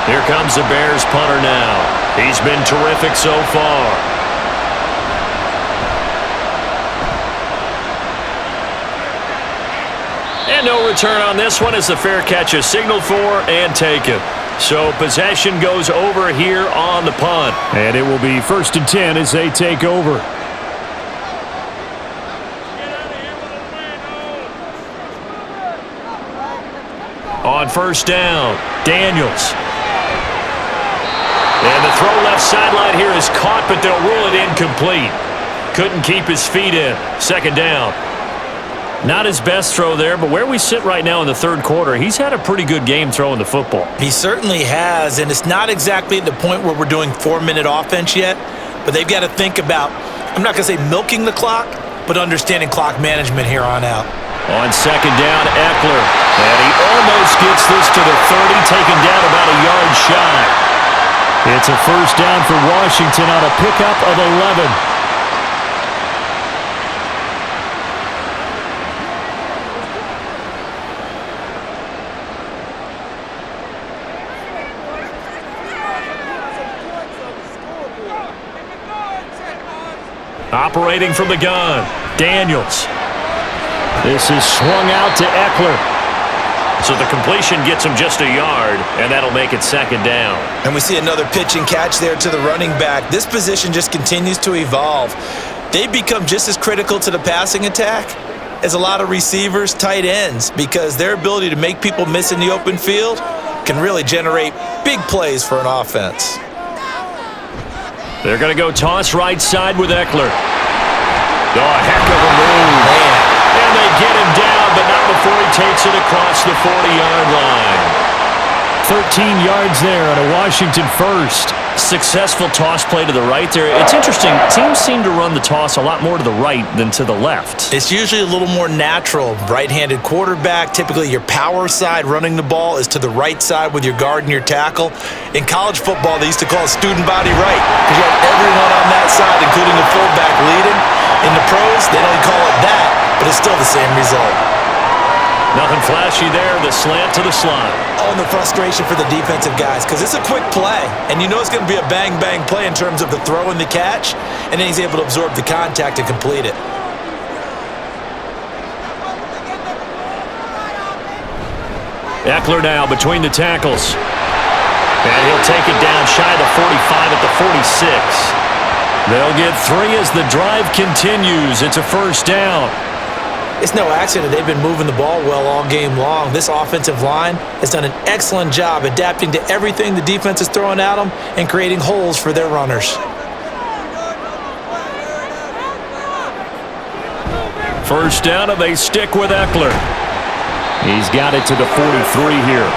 Here comes the Bears punter now. He's been terrific so far. And no return on this one as the fair catch is signaled for and taken. So possession goes over here on the punt. And it will be 1st and 10 as they take over. On 1st down, Daniels. And the throw left sideline here is caught, but they'll rule it incomplete. Couldn't keep his feet in. 2nd down. Not his best throw there, but where we sit right now in the 3rd quarter, he's had a pretty good game throwing the football. He certainly has, and it's not exactly at the point where we're doing 4-minute offense yet, but they've got to think about, I'm not going to say milking the clock, but understanding clock management here on out. On 2nd down, Eckler. And he almost gets this to the 30, taken down about a yard shy. It's a 1st down for Washington on a pickup of 11. Operating from the gun, Daniels. This is swung out to Eckler. So the completion gets him just a yard, and that'll make it 2nd down. And we see another pitch and catch there to the running back. This position just continues to evolve. They become just as critical to the passing attack as a lot of receivers, tight ends, because their ability to make people miss in the open field can really generate big plays for an offense. They're going to go toss right side with Eckler. Oh, a heck of a move. Man. And they get him down, but not before he takes it across the 40-yard line. 13 yards there on a Washington first. Successful toss play to the right there. It's interesting. Teams seem to run the toss a lot more to the right than to the left. It's usually a little more natural. Right-handed quarterback, typically your power side running the ball is to the right side with your guard and your tackle. In college football, they used to call it student body right because you had everyone on that side, including the fullback, leading. In the pros, they don't call it that, but it's still the same result. Nothing flashy there. The slant to the slot. Oh, and the frustration for the defensive guys because it's a quick play, and you know it's going to be a bang-bang play in terms of the throw and the catch, and then he's able to absorb the contact and complete it. Eckler now between the tackles. And he'll take it down shy of the 45 at the 46. They'll get 3 as the drive continues. It's a 1st down. It's no accident they've been moving the ball well all game long. This offensive line has done an excellent job adapting to everything the defense is throwing at them and creating holes for their runners. 1st down, and they stick with Eckler. He's got it to the 43 here.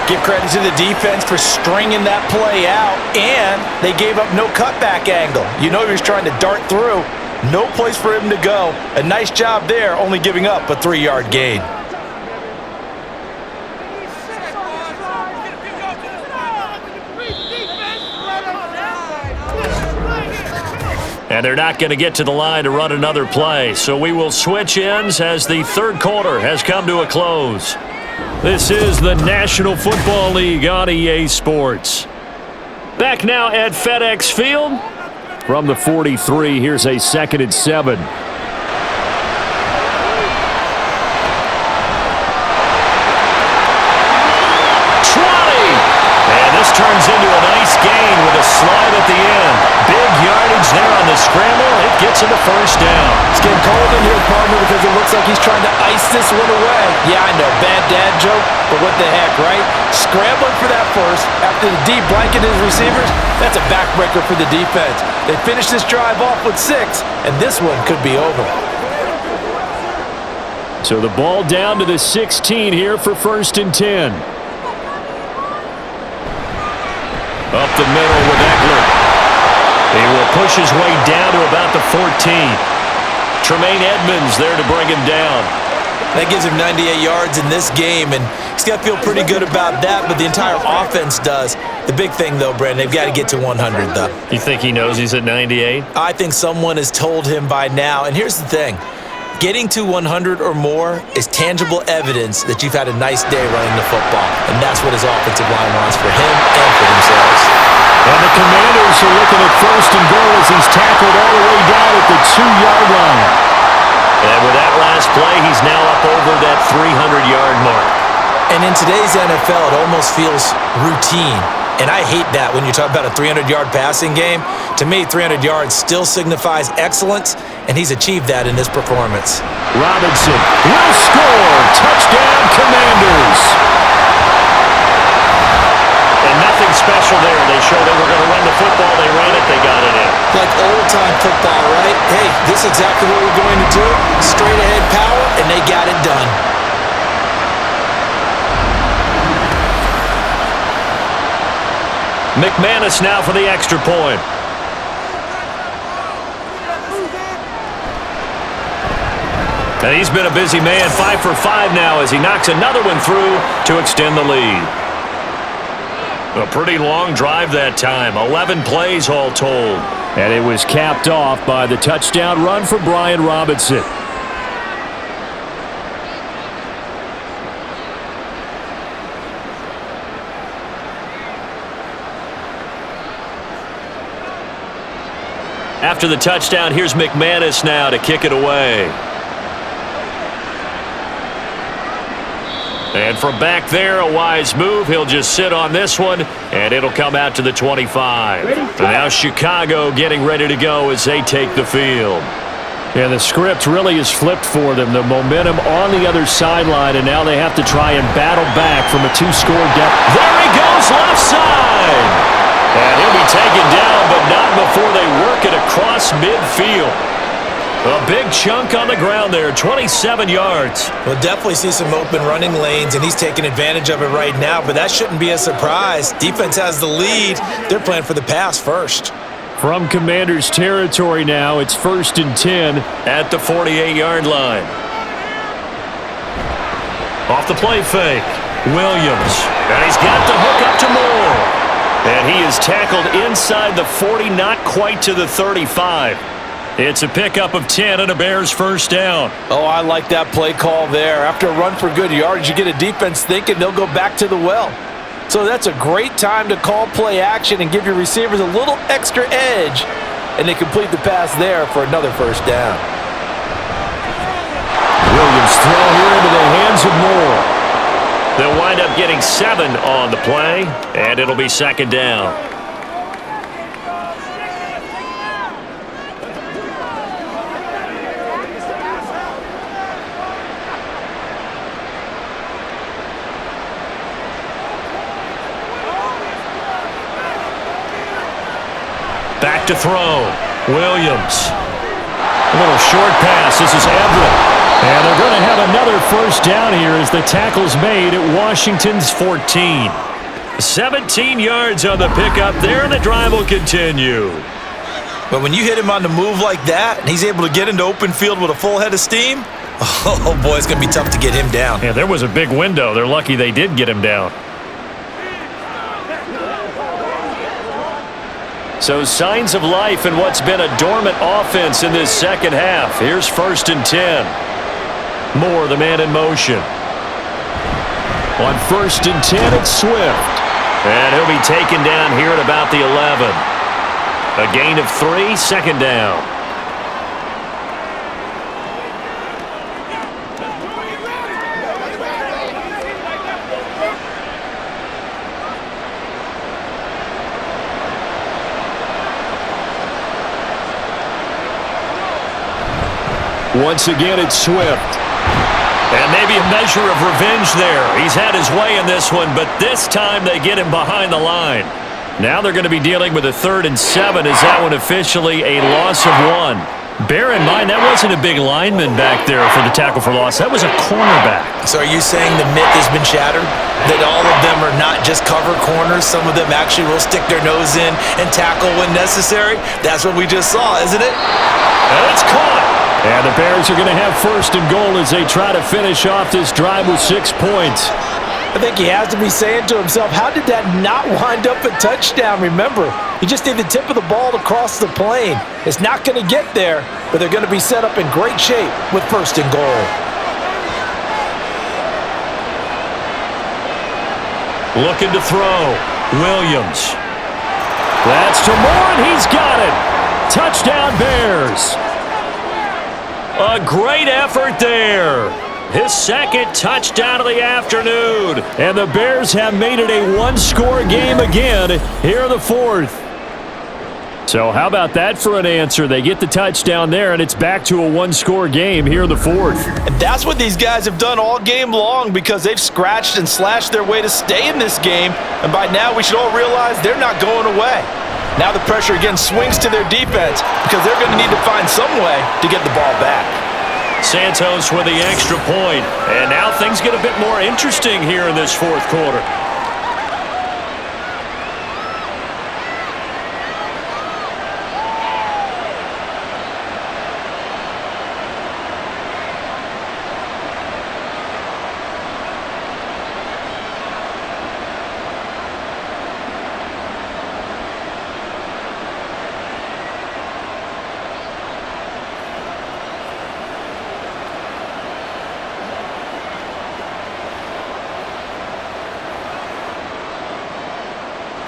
Give credit to the defense for stringing that play out, and they gave up no cutback angle. You know he was trying to dart through. No place for him to go. A nice job there, only giving up a 3-yard gain. And they're not going to get to the line to run another play. So we will switch ends as the 3rd quarter has come to a close. This is the National Football League on EA Sports. Back now at FedEx Field. From the 43, here's a 2nd and 7. Turns into a nice gain with a slide at the end. Big yardage there on the scramble. It gets him a first down. It's getting cold in here, partner, because it looks like he's trying to ice this one away. Yeah, I know, bad dad joke, but what the heck, right? Scrambling for that first after the deep blanket his receivers, that's a backbreaker for the defense. They finish this drive off with 6, and this one could be over. So the ball down to the 16 here for 1st and 10. Up the middle with Eckler. He will push his way down to about the 14. Tremaine Edmonds there to bring him down. That gives him 98 yards in this game, and he's got to feel pretty good about that, but the entire offense does. The big thing, though, Brandon, they've got to get to 100, though. You think he knows he's at 98? I think someone has told him by now, and here's the thing. Getting to 100 or more is tangible evidence that you've had a nice day running the football, and that's what his offensive line wants for him and for themselves. And the Commanders are looking at 1st and goal as he's tackled all the way down at the 2-yard line. And with that last play, he's now up over that 300-yard mark. And in today's NFL, it almost feels routine. And I hate that when you talk about a 300-yard passing game. To me, 300 yards still signifies excellence, and he's achieved that in this performance. Robinson will score. Touchdown, Commanders. And nothing special there. They showed they were going to run the football. They ran it. They got it in. Like old-time football, right? Hey, this is exactly what we're going to do. Straight-ahead power, and they got it done. McManus now for the extra point. And he's been a busy man, 5 for 5 now as he knocks another one through to extend the lead. A pretty long drive that time, 11 plays all told. And it was capped off by the touchdown run for Brian Robinson. After the touchdown, here's McManus now to kick it away. And from back there, a wise move. He'll just sit on this one, and it'll come out to the 25. Now Chicago getting ready to go as they take the field. Yeah, the script really is flipped for them. The momentum on the other sideline, and now they have to try and battle back from a 2-score deficit. There he goes, left side. And he'll be taken down, but not before they work it across midfield. A big chunk on the ground there, 27 yards. We'll definitely see some open running lanes, and he's taking advantage of it right now, but that shouldn't be a surprise. Defense has the lead. They're playing for the pass first. From Commanders territory now, it's 1st and 10 at the 48-yard line. Off the play fake, Williams. And he's got the hook up to Moore. And he is tackled inside the 40, not quite to the 35. It's a pickup of 10 and a Bears first down. Oh, I like that play call there. After a run for good yards, you get a defense thinking they'll go back to the well. So that's a great time to call play action and give your receivers a little extra edge. And they complete the pass there for another first down. Williams throw here into the hands of Moore. They'll wind up getting 7 on the play, and it'll be 2nd down. Back to throw. Williams. A little short pass. This is Everett. And they're going to have another first down here as the tackle's made at Washington's 14. 17 yards on the pickup there, and the drive will continue. But when you hit him on the move like that, and he's able to get into open field with a full head of steam, oh boy, it's going to be tough to get him down. Yeah, there was a big window. They're lucky they did get him down. So signs of life in what's been a dormant offense in this second half. Here's 1st and 10. Moore, the man in motion. On 1st and 10, it's Swift. And he'll be taken down here at about the 11. A gain of 3, second down. Once again, it's Swift. And maybe a measure of revenge there. He's had his way in this one, but this time they get him behind the line. Now they're going to be dealing with a 3rd and 7. Is that one officially a loss of 1? Bear in mind, that wasn't a big lineman back there for the tackle for loss. That was a cornerback. So are you saying the myth has been shattered? That all of them are not just cover corners? Some of them actually will stick their nose in and tackle when necessary? That's what we just saw, isn't it? And it's caught. And the Bears are going to have 1st and goal as they try to finish off this drive with 6 points. I think he has to be saying to himself, how did that not wind up a touchdown? Remember, you just need the tip of the ball to cross the plane. It's not going to get there, but they're going to be set up in great shape with 1st and goal. Looking to throw. Williams. That's to Moore, and he's got it. Touchdown, Bears. A great effort there. His 2nd touchdown of the afternoon. And the Bears have made it a 1-score game again here in the 4th. So how about that for an answer? They get the touchdown there, and it's back to a 1-score game here in the 4th. And that's what these guys have done all game long because they've scratched and slashed their way to stay in this game. And by now we should all realize they're not going away. Now the pressure again swings to their defense because they're going to need to find some way to get the ball back. Santos with the extra point. And now things get a bit more interesting here in this 4th quarter.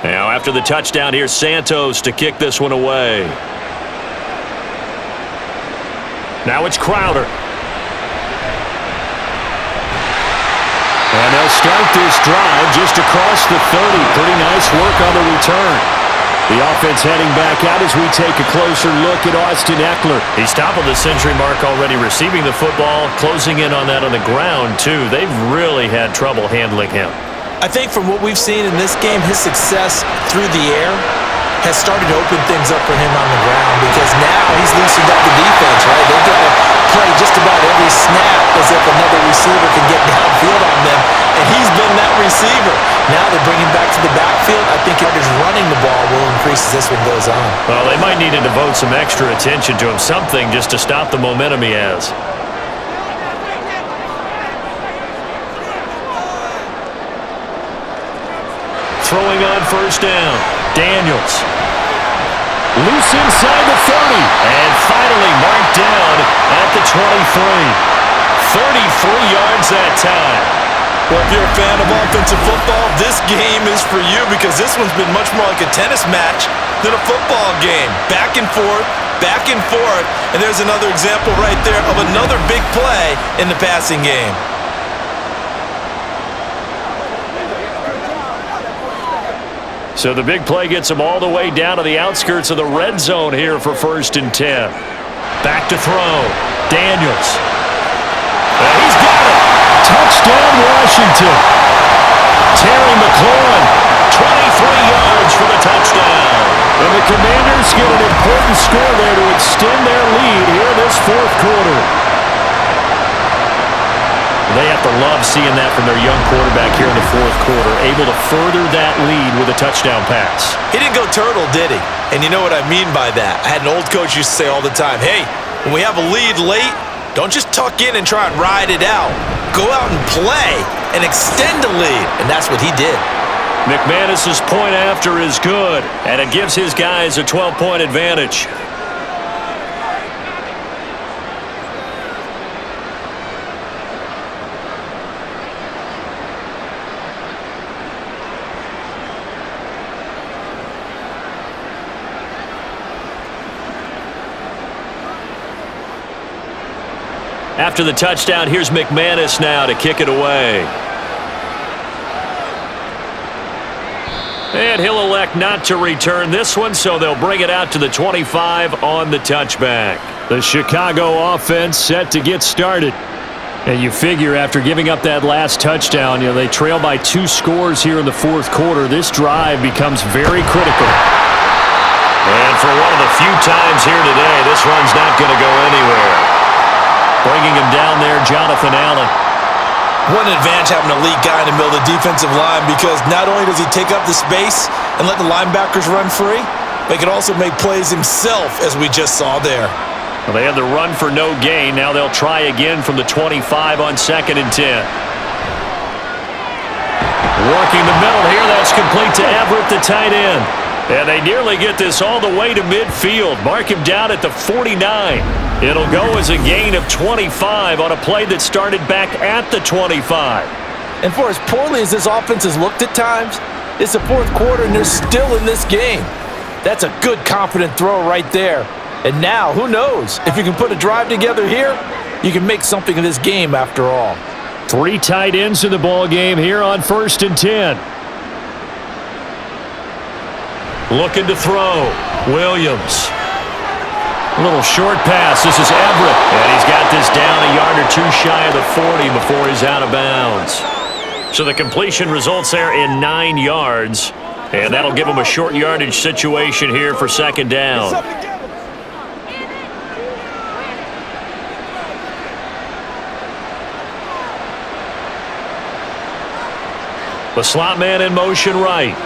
Now, after the touchdown, here's Santos to kick this one away. Now it's Crowder. And they'll start this drive just across the 30. Pretty nice work on the return. The offense heading back out as we take a closer look at Austin Eckler. He's topping the century mark already, receiving the football, closing in on that on the ground, too. They've really had trouble handling him. I think from what we've seen in this game, his success through the air has started to open things up for him on the ground because now he's loosened up the defense, right? They've got to play just about every snap as if another receiver can get downfield on them, and he's been that receiver. Now they're bringing back to the backfield. I think others running the ball will increase as this one goes on. Well, they might need to devote some extra attention to him, something just to stop the momentum he has. Throwing on 1st down. Daniels. Loose inside the 30. And finally marked down at the 23. 33 yards that time. Well, if you're a fan of offensive football, this game is for you because this one's been much more like a tennis match than a football game. Back and forth, and there's another example right there of another big play in the passing game. So the big play gets him all the way down to the outskirts of the red zone here for 1st and 10. Back to throw. Daniels. And he's got it. Touchdown, Washington. Terry McLaurin, 23 yards for the touchdown. And the Commanders get an important score there to extend their lead here in this 4th quarter. They have to love seeing that from their young quarterback here in the 4th quarter, able to further that lead with a touchdown pass. He didn't go turtle, did he? And you know what I mean by that. I had an old coach used to say all the time, hey, when we have a lead late, don't just tuck in and try and ride it out. Go out and play and extend the lead. And that's what he did. McManus's point after is good, and it gives his guys a 12-point advantage. After the touchdown, here's McManus now to kick it away. And he'll elect not to return this one, so they'll bring it out to the 25 on the touchback. The Chicago offense set to get started. And you figure after giving up that last touchdown, they trail by 2 scores here in the fourth quarter. This drive becomes very critical. And for one of the few times here today, this run's not going to go anywhere. Bringing him down there, Jonathan Allen. One advantage having a elite guy in the middle of the defensive line, because not only does he take up the space and let the linebackers run free, but he can also make plays himself, as we just saw there. Well, they had the run for no gain. Now they'll try again from the 25 on 2nd and 10. Working the middle here. That's complete to Everett, the tight end. And they nearly get this all the way to midfield. Mark him down at the 49. It'll go as a gain of 25 on a play that started back at the 25. And for as poorly as this offense has looked at times, it's the fourth quarter and they're still in this game. That's a good, confident throw right there. And now, who knows? If you can put a drive together here, you can make something of this game after all. 3 tight ends in the ball game here on 1st and 10. Looking to throw. Williams. A little short pass. This is Everett. And he's got this down a yard or 2 shy of the 40 before he's out of bounds. So the completion results there in 9 yards. And that'll give him a short yardage situation here for 2nd down. The slot man in motion right.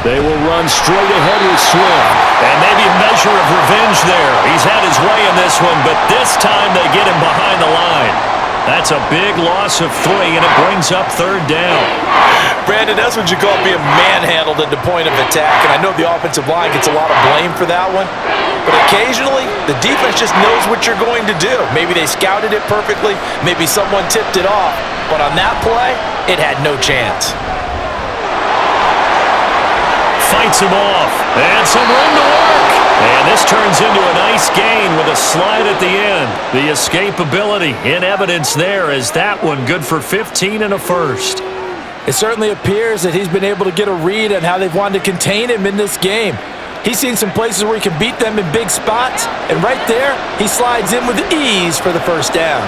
They will run straight ahead with Swift. And maybe a measure of revenge there. He's had his way in this one, but this time they get him behind the line. That's a big loss of 3, and it brings up 3rd down. Brandon, that's what you call being manhandled at the point of attack. And I know the offensive line gets a lot of blame for that one. But occasionally, the defense just knows what you're going to do. Maybe they scouted it perfectly. Maybe someone tipped it off. But on that play, it had no chance. Fights him off. And some room to work. And this turns into a nice gain with a slide at the end. The escapability in evidence there, as that one good for 15 and a first. It certainly appears that he's been able to get a read on how they've wanted to contain him in this game. He's seen some places where he can beat them in big spots, and right there, he slides in with ease for the 1st down.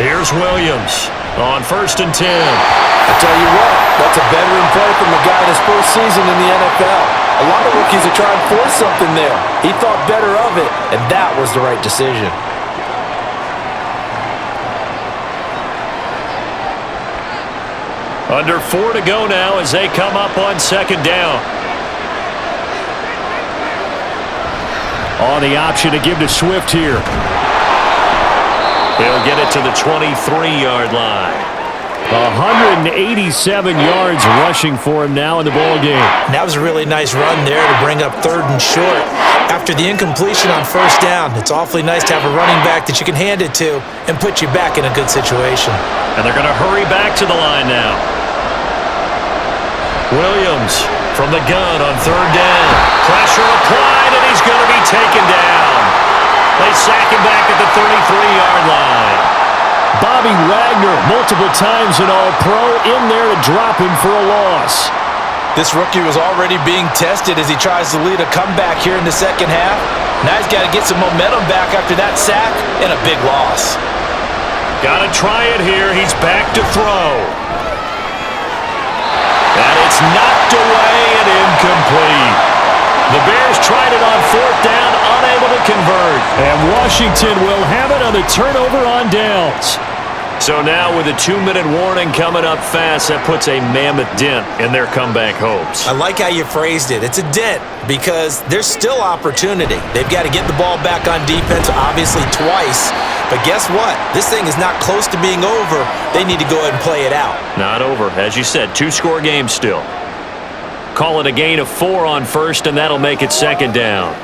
Here's Williams on 1st and 10. I tell you what, that's a veteran play from a guy in his first season in the NFL. A lot of rookies are trying to force something there. He thought better of it, and that was the right decision. Under 4 to go now as they come up on 2nd down. On the option to give to Swift here. He'll get it to the 23-yard line. 187 yards rushing for him now in the ball game. And that was a really nice run there to bring up 3rd and short. After the incompletion on 1st down, it's awfully nice to have a running back that you can hand it to and put you back in a good situation. And they're going to hurry back to the line now. Williams from the gun on 3rd down. Pressure applied, and he's going to be taken down. They sack him back at the 33-yard line. Bobby Wagner, multiple times an All-Pro, in there to drop him for a loss. This rookie was already being tested as he tries to lead a comeback here in the 2nd half. Now he's got to get some momentum back after that sack and a big loss. Got to try it here. He's back to throw. And it's knocked away and incomplete. The Bears tried it on 4th down, unable to convert. And Washington will have it on the turnover on downs. So now with a 2-minute warning coming up fast, that puts a mammoth dent in their comeback hopes. I like how you phrased it. It's a dent because there's still opportunity. They've got to get the ball back on defense, obviously twice. But guess what? This thing is not close to being over. They need to go ahead and play it out. Not over. As you said, 2-score game still. Call it a gain of 4 on 1st, and that'll make it 2nd down.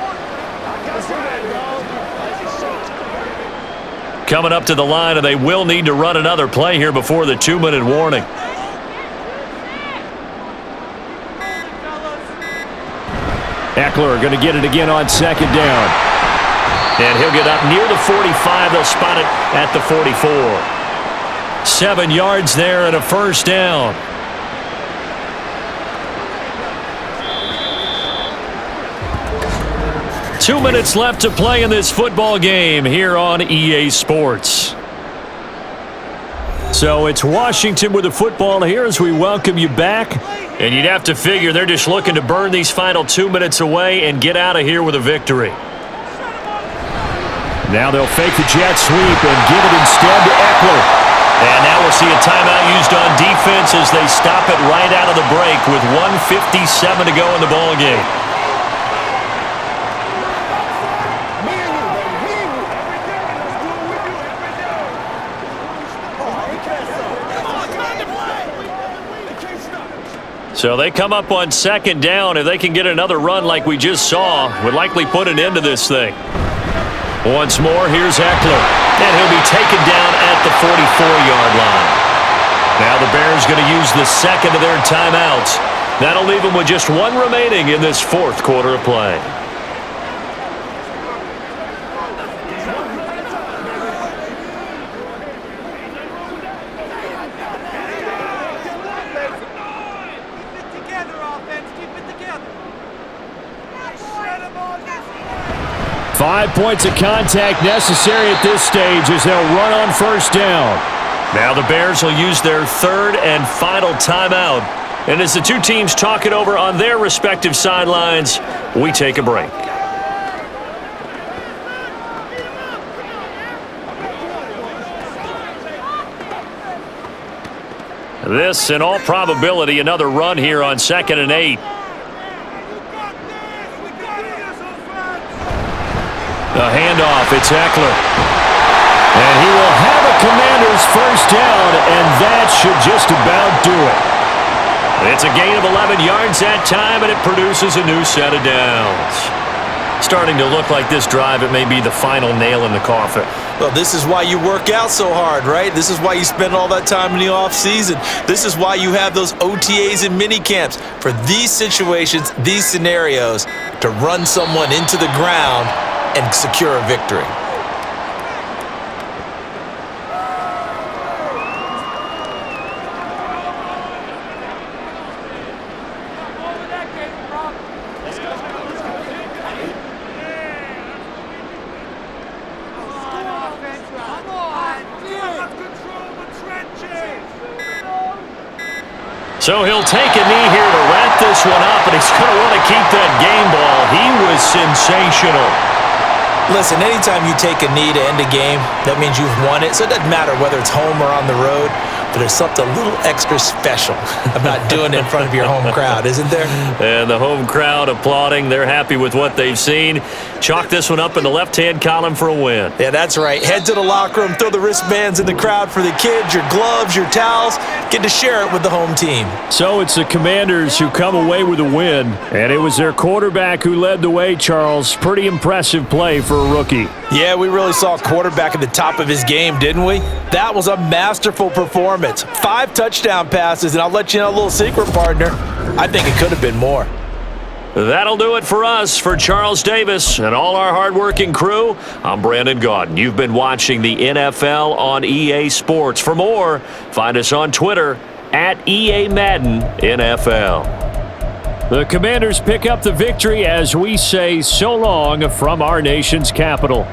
Coming up to the line, and they will need to run another play here before the 2-minute warning. Eckler going to get it again on 2nd down. And he'll get up near the 45. They'll spot it at the 44. 7 yards there and a first down. Two minutes left to play in this football game here on EA Sports. So it's Washington with the football here as we welcome you back. And you'd have to figure they're just looking to burn these final 2 minutes away and get out of here with a victory. Now they'll fake the jet sweep and give it instead to Eckler. And now we'll see a timeout used on defense as they stop it right out of the break with 1:57 to go in the ball game. So they come up on second down. If they can get another run like we just saw, would likely put an end to this thing. Once more, here's Eckler. And he'll be taken down at the 44-yard line. Now the Bears going to use the second of their timeouts. That'll leave them with just one remaining in this fourth quarter of play. Five points of contact necessary at this stage as they'll run on first down. Now the Bears will use their third and final timeout. And as the two teams talk it over on their respective sidelines, we take a break. This, in all probability, another run here on 2nd and 8. The handoff, it's Eckler. And he will have a Commanders first down, and that should just about do it. It's a gain of 11 yards that time, and it produces a new set of downs. Starting to look like this drive, it may be the final nail in the coffin. Well, this is why you work out so hard, right? This is why you spend all that time in the offseason. This is why you have those OTAs and mini camps. For these situations, these scenarios, to run someone into the ground and secure a victory. So he'll take a knee here to wrap this one up, and he's going to want to keep that game ball. He was sensational. Listen, anytime you take a knee to end a game, that means you've won it. So it doesn't matter whether it's home or on the road, but there's something a little extra special about doing it in front of your home crowd, isn't there? And the home crowd applauding. They're happy with what they've seen. Chalk this one up in the left-hand column for a win. Yeah, that's right. Head to the locker room, throw the wristbands in the crowd for the kids, your gloves, your towels. Get to share it with the home team. So it's the Commanders who come away with a win, and it was their quarterback who led the way, Charles. Pretty impressive play for a rookie. Yeah, we really saw a quarterback at the top of his game, didn't we? That was a masterful performance. 5 touchdown passes, and I'll let you know a little secret, partner. I think it could have been more. That'll do it for us. For Charles Davis and all our hardworking crew, I'm Brandon Gaudin. You've been watching the NFL on EA Sports. For more, find us on Twitter at EA Madden NFL. The Commanders pick up the victory as we say so long from our nation's capital.